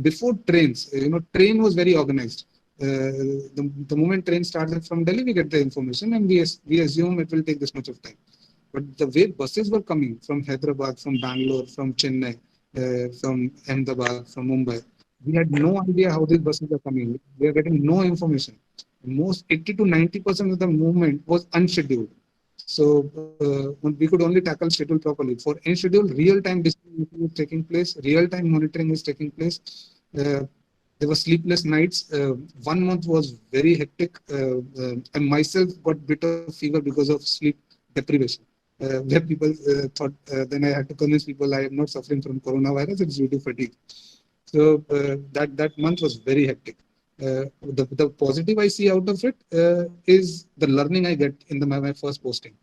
Before trains, train was very organized. The moment train started from Delhi, we get the information, and we assume it will take this much of time. But the way buses were coming from Hyderabad, from Bangalore, from Chennai, from Ahmedabad, from Mumbai, we had no idea how these buses are coming. We are getting no information. Most 80 to 90% of the movement was unscheduled. So we could only tackle schedule properly. For unscheduled, real-time decision is taking place, real-time monitoring is taking place. There were sleepless nights. 1 month was very hectic. I myself got bit of fever because of sleep deprivation. Where people thought, then I had to convince people I am not suffering from coronavirus, it's due to fatigue. So that month was very hectic. The positive I see out of it is the learning I get in my first posting.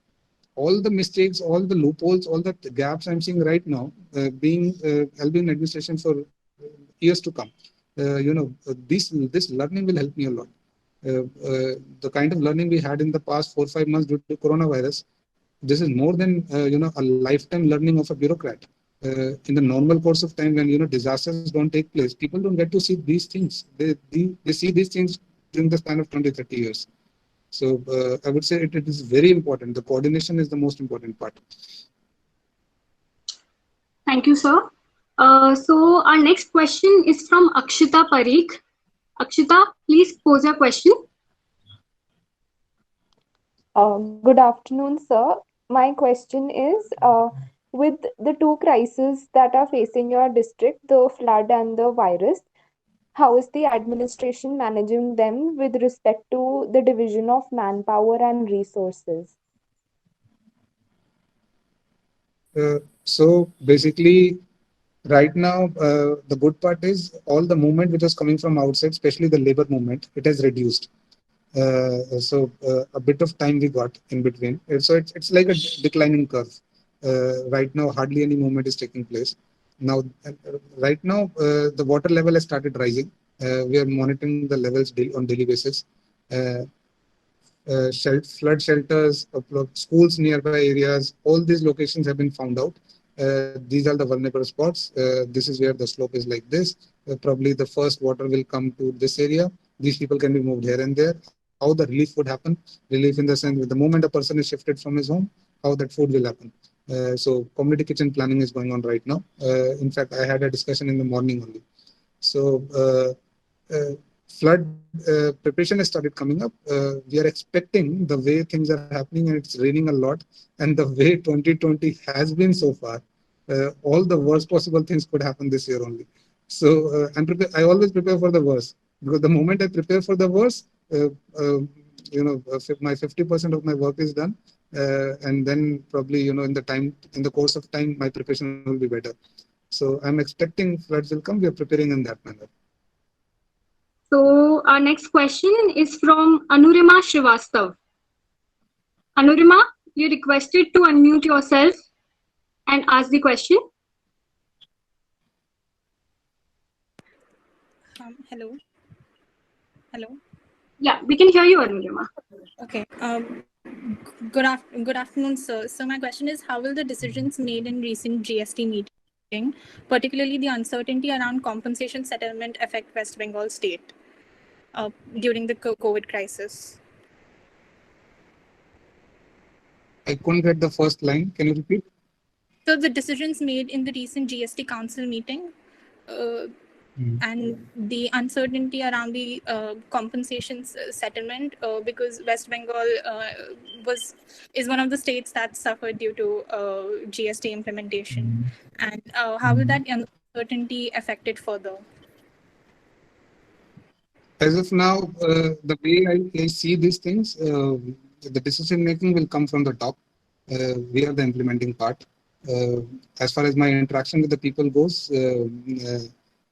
All the mistakes, all the loopholes, all the gaps I'm seeing right now, I'll be in administration for years to come. This learning will help me a lot. The kind of learning we had in the past 4 or 5 months due to coronavirus, this is more than a lifetime learning of a bureaucrat. In the normal course of time, when disasters don't take place, people don't get to see these things. They see these things during the span of 20-30 years. So I would say it is very important. The coordination is the most important part. Thank you, sir. So our next question is from Akshita Parikh. Akshita, please pose your question. Good afternoon, sir. My question is, with the two crises that are facing your district, the flood and the virus, how is the administration managing them with respect to the division of manpower and resources? So basically, right now, the good part is all the movement which was coming from outside, especially the labor movement, it has reduced. So a bit of time we got in between. So it's like a declining curve. Right now, hardly any movement is taking place. Now, right now, the water level has started rising. We are monitoring the levels on daily basis. Flood shelters, schools nearby areas, all these locations have been found out. These are the vulnerable spots. This is where the slope is like this. Probably the first water will come to this area. These people can be moved here and there. How the relief would happen? Relief in the sense, with the moment a person is shifted from his home, how that food will happen. So community kitchen planning is going on right now. In fact, I had a discussion in the morning only. So flood preparation has started coming up. We are expecting the way things are happening, and it's raining a lot, and the way 2020 has been so far, all the worst possible things could happen this year only. So I always prepare for the worst, because the moment I prepare for the worst, my 50% of my work is done, and then probably in the course of time, my preparation will be better. So I'm expecting floods will come. We are preparing in that manner. So our next question is from Anurima Srivastav. Anurima, you're requested to unmute yourself and ask the question. Hello. Hello. Yeah, we can hear you, Anurima. Okay. Good afternoon, sir. So my question is, how will the decisions made in recent GST meeting, particularly the uncertainty around compensation settlement, affect West Bengal state during the COVID crisis? I couldn't get the first line. Can you repeat? So the decisions made in the recent GST Council meeting and the uncertainty around the compensations settlement, because West Bengal is one of the states that suffered due to GST implementation. And how will that uncertainty affect it further? As of now, the way I see these things, the decision making will come from the top. We are the implementing part. As far as my interaction with the people goes,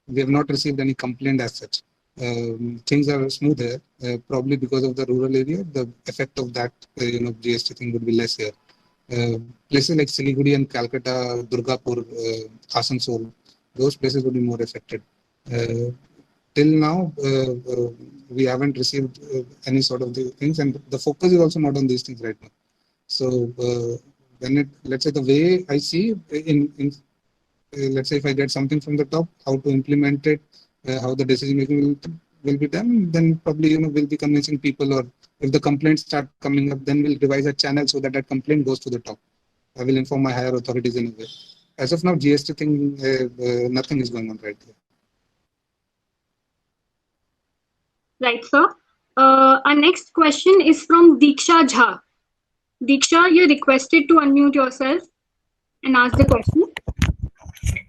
we have not received any complaint as such. Things are smooth here, probably because of the rural area. The effect of that, GST thing would be less here. Places like Siliguri and Calcutta, Durgapur, Asansol, those places would be more affected. Till now, we haven't received any sort of the things, and the focus is also not on these things right now. So let's say the way I see let's say if I get something from the top, how to implement it, how the decision making will be done, then probably we'll be convincing people, or if the complaints start coming up, then we'll devise a channel so that complaint goes to the top. I will inform my higher authorities in a way. As of now, GST thing, nothing is going on right there. Right, sir. Our next question is from Diksha Jha. Diksha, you're requested to unmute yourself and ask the question.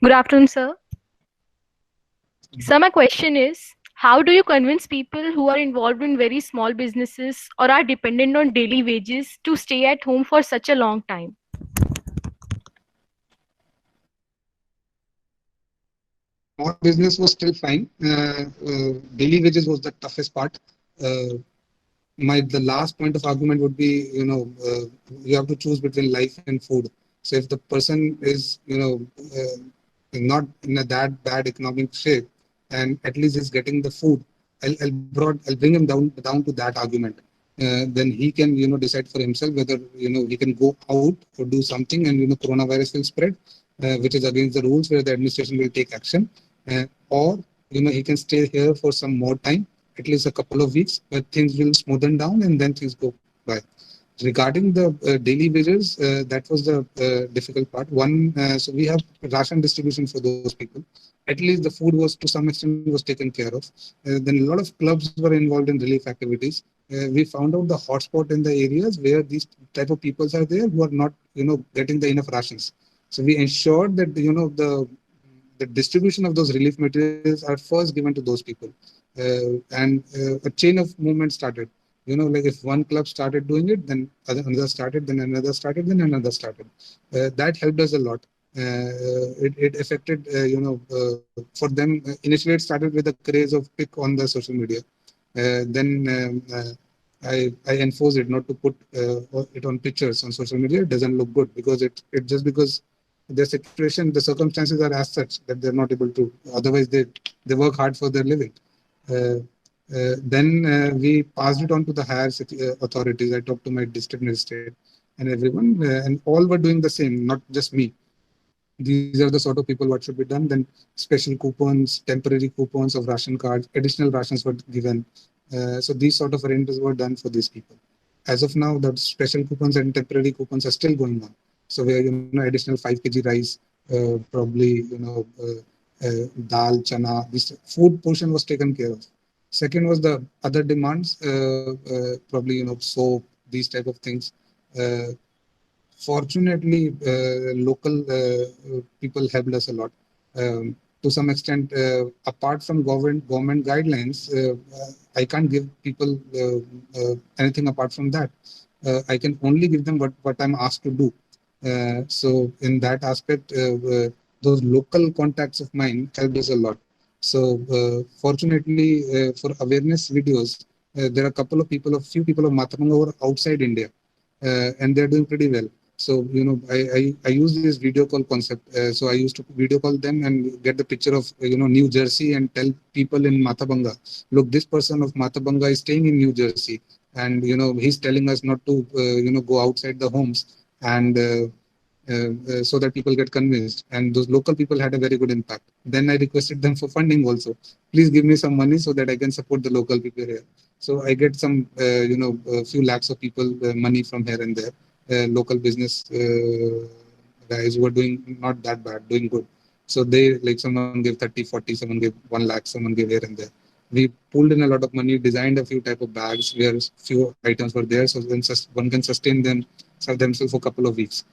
Good afternoon, sir. So my question is, how do you convince people who are involved in very small businesses or are dependent on daily wages to stay at home for such a long time? small business was still fine. Daily wages was the toughest part. The last point of argument would be, you have to choose between life and food. So if the person is, not in a that bad economic shape, and at least is getting the food, I'll bring him down to that argument. Then he can, decide for himself whether, he can go out or do something, and, coronavirus will spread, which is against the rules, where the administration will take action, or, he can stay here for some more time, at least a couple of weeks, but things will smoothen down and then things go by. Regarding the daily wages, that was the difficult part. So we have ration distribution for those people. At least the food was to some extent was taken care of. Then a lot of clubs were involved in relief activities. We found out the hotspot in the areas where these type of peoples are there who are not, getting the enough rations. So we ensured that, the distribution of those relief materials are first given to those people. And a chain of movement started. Like if one club started doing it, then another started, then another started, then another started. That helped us a lot. It affected, for them, initially it started with the craze of pic on the social media. Then I enforced it not to put it on pictures on social media. It doesn't look good because it just because the situation, the circumstances are as such that they're not able to. Otherwise, they work hard for their living. Then we passed it on to the higher authorities. I talked to my district magistrate and everyone, and all were doing the same, not just me. These are the sort of people what should be done. Then special coupons, temporary coupons of ration cards, additional rations were given. So these sort of arrangements were done for these people. As of now, the special coupons and temporary coupons are still going on. So where, additional 5 kg rice, probably, dal, chana, this food portion was taken care of. Second was the other demands, probably, soap, these type of things. Fortunately, local people helped us a lot. To some extent, apart from government guidelines, I can't give people anything apart from that. I can only give them what I'm asked to do. So in that aspect, those local contacts of mine helped us a lot. So fortunately, for awareness videos, there are a few people of Matabanga who are outside India, and they're doing pretty well. So, I use this video call concept. So I used to video call them and get the picture of, New Jersey and tell people in Matabanga, look, this person of Matabanga is staying in New Jersey. And, he's telling us not to, go outside the homes, and so that people get convinced. And those local people had a very good impact. Then I requested them for funding also. Please give me some money so that I can support the local people here. So I get some, a few lakhs of people money from here and there. Local business guys who are doing not that bad, doing good. So they, like, someone gave 30, 40, someone gave 1 lakh, someone gave here and there. We pulled in a lot of money, designed a few type of bags where few items were there, so then one can sustain themselves for a couple of weeks.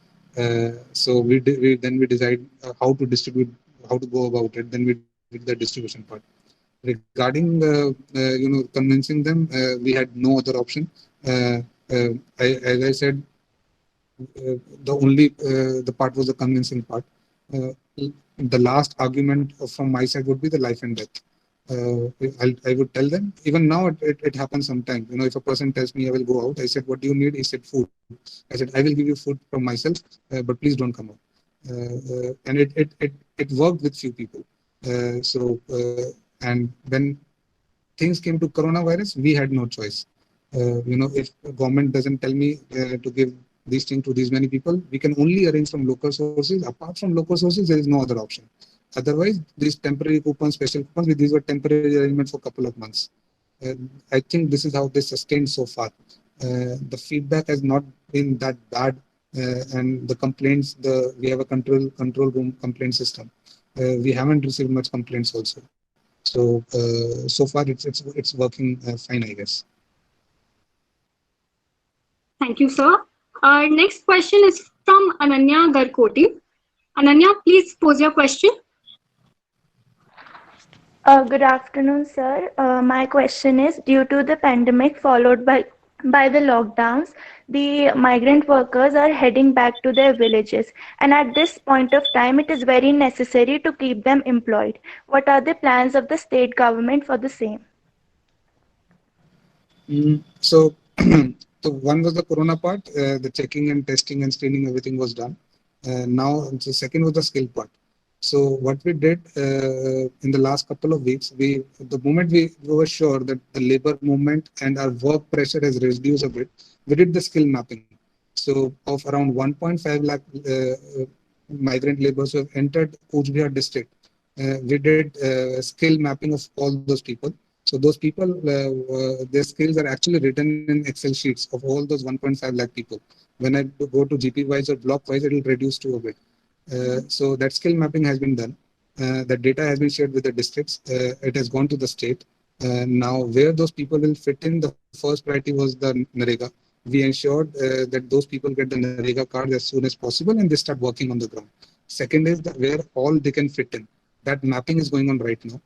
So we decide how to distribute, how to go about it. Then we did the distribution part. Regarding convincing them, we had no other option. As I said, the part was the convincing part. The last argument from my side would be the life and death. I would tell them, even now it happens sometimes. If a person tells me I will go out, I said, what do you need? He said, food. I said, I will give you food from myself, but please don't come out. And it worked with few people. And when things came to coronavirus, we had no choice. If the government doesn't tell me to give these things to these many people, we can only arrange from local sources. Apart from local sources, there is no other option. Otherwise, these temporary coupons, special coupons, these were temporary arrangements for a couple of months. I think this is how they sustained so far. The feedback has not been that bad, and the complaints, we have a control room complaint system. We haven't received much complaints also. So so far it's working fine, I guess. Thank you, sir. Our next question is from Ananya Garkoti. Ananya, please pose your question. Good afternoon, sir. My question is, due to the pandemic followed by by the lockdowns, the migrant workers are heading back to their villages. And at this point of time, it is very necessary to keep them employed. What are the plans of the state government for the same? So, so one was the corona part, the checking and testing and screening, everything was done. Now, the second was the skill part. So what we did in the last couple of weeks, the moment we were sure that the labor movement and our work pressure has reduced a bit, we did the skill mapping. So of around 1.5 lakh migrant laborers who have entered Cooch Behar district, we did skill mapping of all those people. So those people, their skills are actually written in Excel sheets of all those 1.5 lakh people. When I go to GP wise or block wise, it will reduce to a bit. So that skill mapping has been done. That data has been shared with the districts. It has gone to the state. Now, where those people will fit in, the first priority was the NREGA. We ensured that those people get the NREGA card as soon as possible and they start working on the ground. Second is that where all they can fit in. That mapping is going on right now.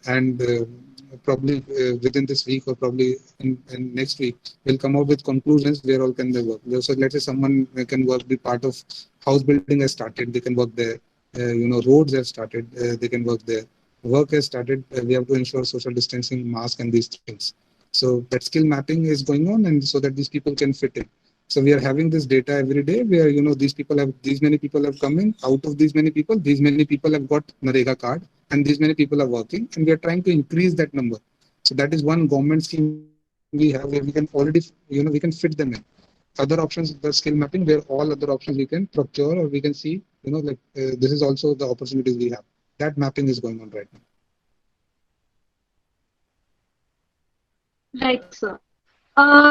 And probably within this week or probably in next week, we'll come out with conclusions where all can they work. So let's say someone can work, be part of house building has started, they can work there. Roads have started, they can work there. Work has started, we have to ensure social distancing, mask and these things. So that skill mapping is going on and so that these people can fit in. So we are having this data every day where, these many people have come in. Out of these many people have got NREGA card and these many people are working and we are trying to increase that number. So that is one government scheme we have where we can already, we can fit them in. Other options, the skill mapping, where all other options we can procure or we can see, this is also the opportunities we have. That mapping is going on right now. Right, sir.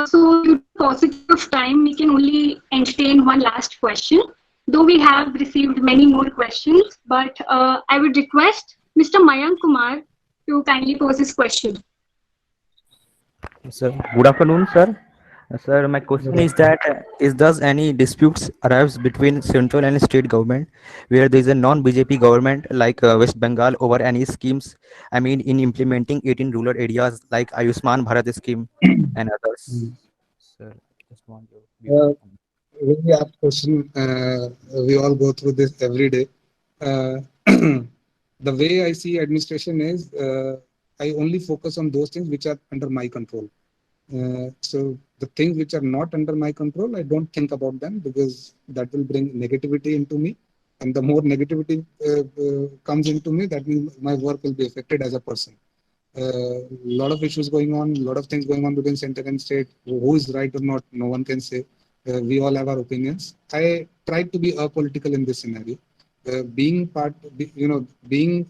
So due to paucity of time, we can only entertain one last question, though we have received many more questions, but I would request Mr. Mayank Kumar to kindly pose his question. Sir, good afternoon, sir. Sir, my question is that does any disputes arise between central and state government where there is a non-BJP government like West Bengal over any schemes? I mean, in implementing 18 rural areas like Ayushman Bharat scheme and others. Sir, just want to. Really apt question. We all go through this every day. The way I see administration is I only focus on those things which are under my control. So the things which are not under my control, I don't think about them because that will bring negativity into me. And the more negativity comes into me, that means my work will be affected as a person. A lot of issues going on, a lot of things going on between center and state. Who is right or not, no one can say. We all have our opinions. I try to be apolitical in this scenario. Being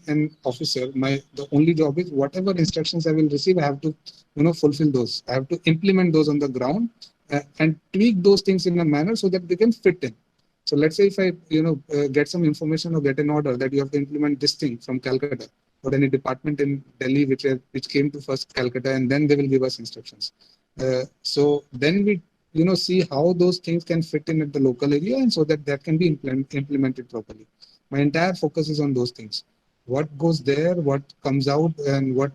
an officer, the only job is whatever instructions I will receive, I have to, fulfill those. I have to implement those on the ground and tweak those things in a manner so that they can fit in. So let's say if I, get some information or get an order that you have to implement this thing from Calcutta or any department in Delhi which came to first Calcutta, and then they will give us instructions. So then we see how those things can fit in at the local area and so that can be implemented properly. My entire focus is on those things. What goes there, what comes out and what,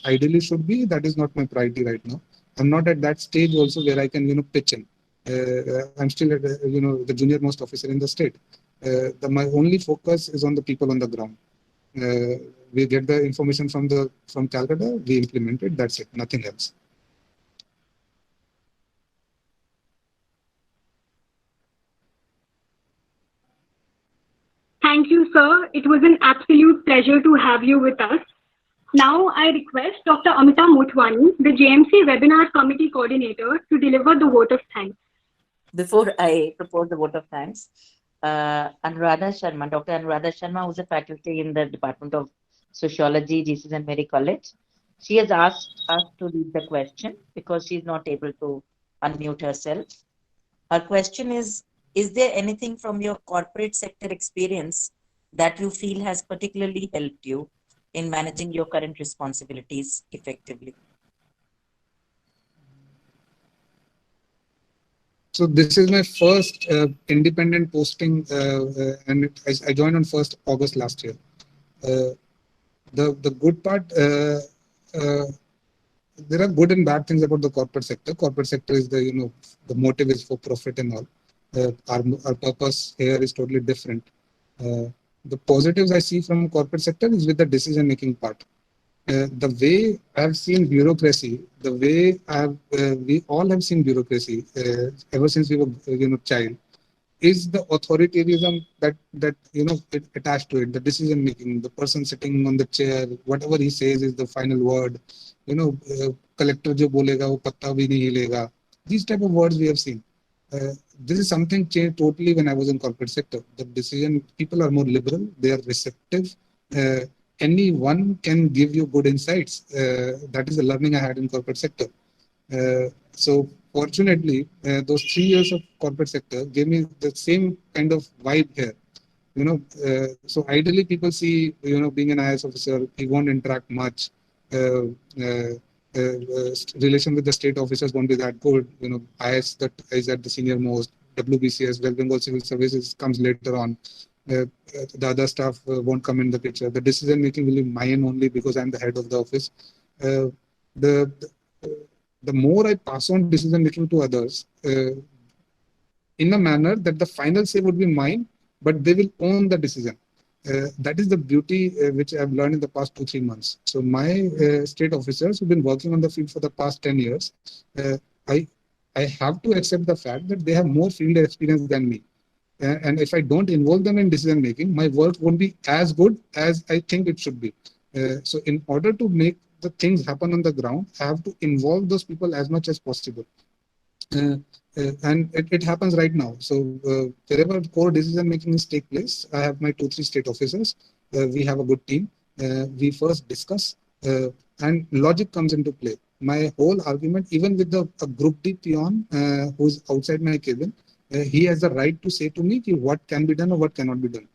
ideally should be, that is not my priority right now. I'm not at that stage also where I can, pitch in. I'm still at, the junior most officer in the state. My only focus is on the people on the ground. We get the information from Calcutta, we implement it, that's it, nothing else. Thank you, sir. It was an absolute pleasure to have you with us. Now I request Dr. Amita Motwani, the JMC Webinar Committee Coordinator, to deliver the vote of thanks. Before I propose the vote of thanks, Anuradha Sharma, Dr. Anuradha Sharma, who's a faculty in the Department of Sociology, GC St. Mary College, she has asked us to read the question because she's not able to unmute herself. Her question is there anything from your corporate sector experience that you feel has particularly helped you in managing your current responsibilities effectively? So this is my first independent posting and I joined on 1st August last year. The good part, there are good and bad things about the corporate sector. Corporate sector is the, the motive is for profit and all. Our purpose here is totally different. The positives I see from corporate sector is with the decision making part. The way I've seen bureaucracy, the way we all have seen bureaucracy ever since we were, child, is the authoritarianism that it attached to it, the decision making, the person sitting on the chair, whatever he says is the final word. Collector jo bolega wo patta bhi nahi hilega. These type of words we have seen. This is something changed totally when I was in corporate sector. The decision people are more liberal, they are receptive. Anyone can give you good insights. That is the learning I had in corporate sector. So fortunately, those 3 years of corporate sector gave me the same kind of vibe here. So ideally people see, being an IAS officer, he won't interact much. Relation with the state officers won't be that good. IAS that is at the senior most, WBCS, West Bengal Civil Services comes later on. The other staff won't come in the picture. The decision making will be mine only because I'm the head of the office. The more I pass on decision making to others, in a manner that the final say would be mine, but they will own the decision. That is the beauty which I've learned in the past 2-3 months. So my state officers who've been working on the field for the past 10 years, I have to accept the fact that they have more field experience than me. And if I don't involve them in decision making, my work won't be as good as I think it should be. So in order to make the things happen on the ground, I have to involve those people as much as possible. And it happens right now. So wherever core decision making is take place, I have my 2-3 state officers. We have a good team. We first discuss and logic comes into play. My whole argument, even with a group D peon who's outside my cabin, he has the right to say to me what can be done or what cannot be done.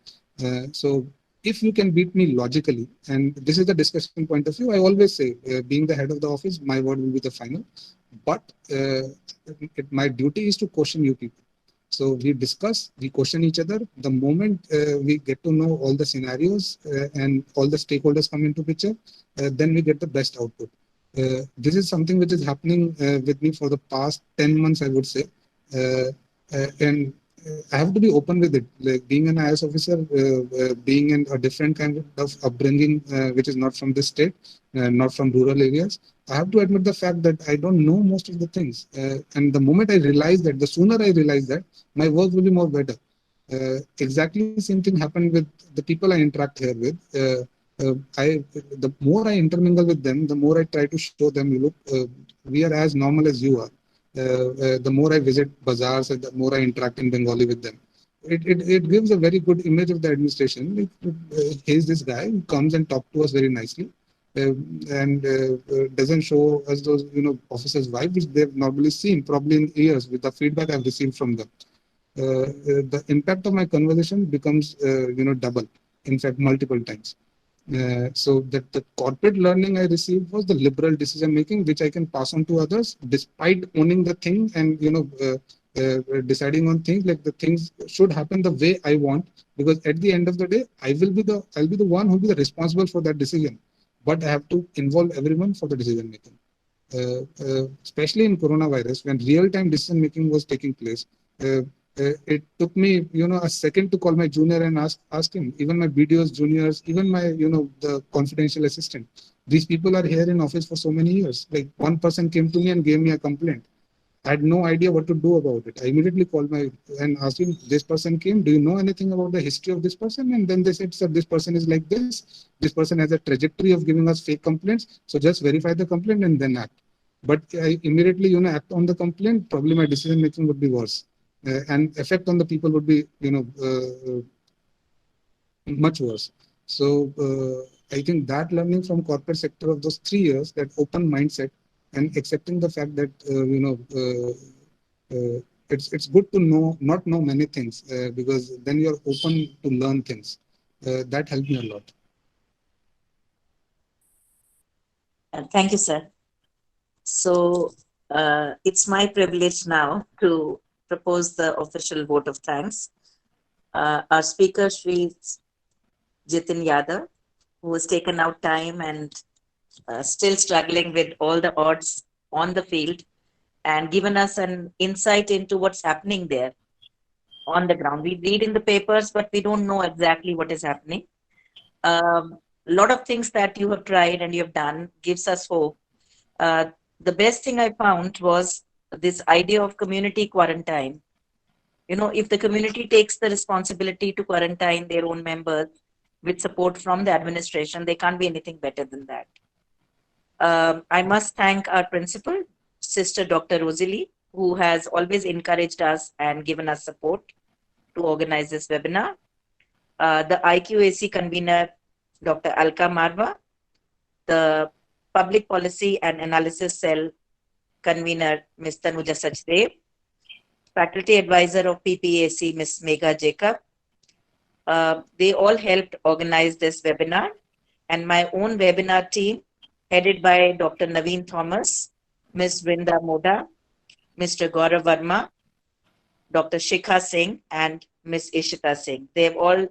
So if you can beat me logically, and this is the discussion point of view, I always say, being the head of the office, my word will be the final. But my duty is to question you people. So we discuss, we question each other. The moment we get to know all the scenarios and all the stakeholders come into picture, then we get the best output. This is something which is happening with me for the past 10 months, I would say. And I have to be open with it. Like being an IAS officer, being in a different kind of upbringing, which is not from this state, not from rural areas, I have to admit the fact that I don't know most of the things. And the moment I realize that, the sooner I realize that, my work will be more better. Exactly the same thing happened with the people I interact here with. The more I intermingle with them, the more I try to show them, look, we are as normal as you are. The more I visit bazaars and the more I interact in Bengali with them, it gives a very good image of the administration. Here's this guy who comes and talks to us very nicely and doesn't show us those officers' vibe which they've normally seen probably in years with the feedback I've received from them. The impact of my conversation becomes double, in fact multiple times. So that the corporate learning I received was the liberal decision making, which I can pass on to others, despite owning the thing and deciding on things like the things should happen the way I want. Because at the end of the day, I'll be the one who will be responsible for that decision. But I have to involve everyone for the decision making. Especially in coronavirus, when real-time decision making was taking place. It took me, a second to call my junior and ask him. Even my BDOs, juniors, even my, the confidential assistant. These people are here in office for so many years. Like one person came to me and gave me a complaint. I had no idea what to do about it. I immediately called and asked him, this person came, do you know anything about the history of this person? And then they said, sir, this person is like this. This person has a trajectory of giving us fake complaints. So just verify the complaint and then act. But I immediately, act on the complaint, probably my decision making would be worse. And effect on the people would be, much worse. So I think that learning from corporate sector of those 3 years, that open mindset and accepting the fact that, it's good to not know many things because then you're open to learn things. That helped me a lot. Thank you, sir. So it's my privilege now to propose the official vote of thanks. Our speaker, Shri Jitin Yadav, who has taken out time and still struggling with all the odds on the field and given us an insight into what's happening there on the ground. We read in the papers, but we don't know exactly what is happening. A lot of things that you have tried and you have done gives us hope. The best thing I found was this idea of community quarantine. You know, if the community takes the responsibility to quarantine their own members with support from the administration, they can't be anything better than that. I must thank our principal, Sister Dr. Rosalie, who has always encouraged us and given us support to organize this webinar. The IQAC convener, Dr. Alka Marwa, the Public Policy and Analysis Cell convener, Ms. Tanuja Sachdev, faculty advisor of PPAC, Ms. Megha Jacob. They all helped organize this webinar, and my own webinar team, headed by Dr. Naveen Thomas, Ms. Vrinda Moda, Mr. Gaurav Verma, Dr. Shikha Singh, and Ms. Ishita Singh. They've all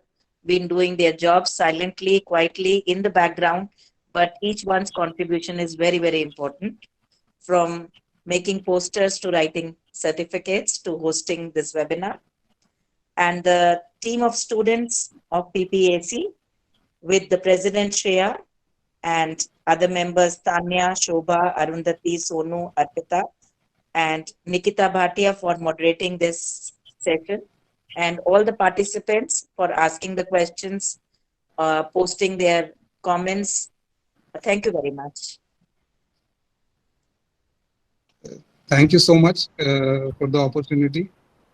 been doing their jobs silently, quietly in the background, but each one's contribution is very, very important. From making posters to writing certificates to hosting this webinar. And the team of students of PPAC with the President Shreya and other members Tanya, Shobha, Arundhati, Sonu, Arpita, and Nikita Bhatia for moderating this session, and all the participants for asking the questions, posting their comments. Thank you very much. Thank you so much for the opportunity.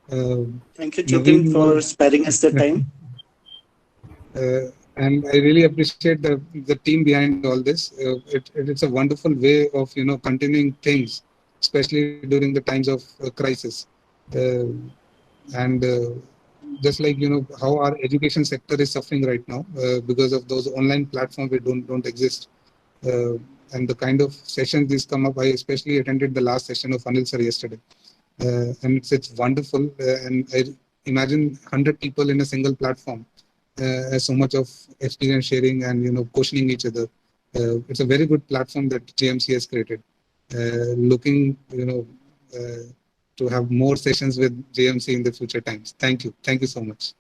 Thank you, Jitin, for sparing us the time. And I really appreciate the team behind all this. It's a wonderful way of continuing things, especially during the times of crisis. And just like how our education sector is suffering right now because of those online platforms that don't exist. And the kind of sessions these come up, I especially attended the last session of Anil sir yesterday. And it's wonderful. And I imagine 100 people in a single platform has so much of experience sharing and questioning each other. It's a very good platform that JMC has created. Looking to have more sessions with JMC in the future times. Thank you so much.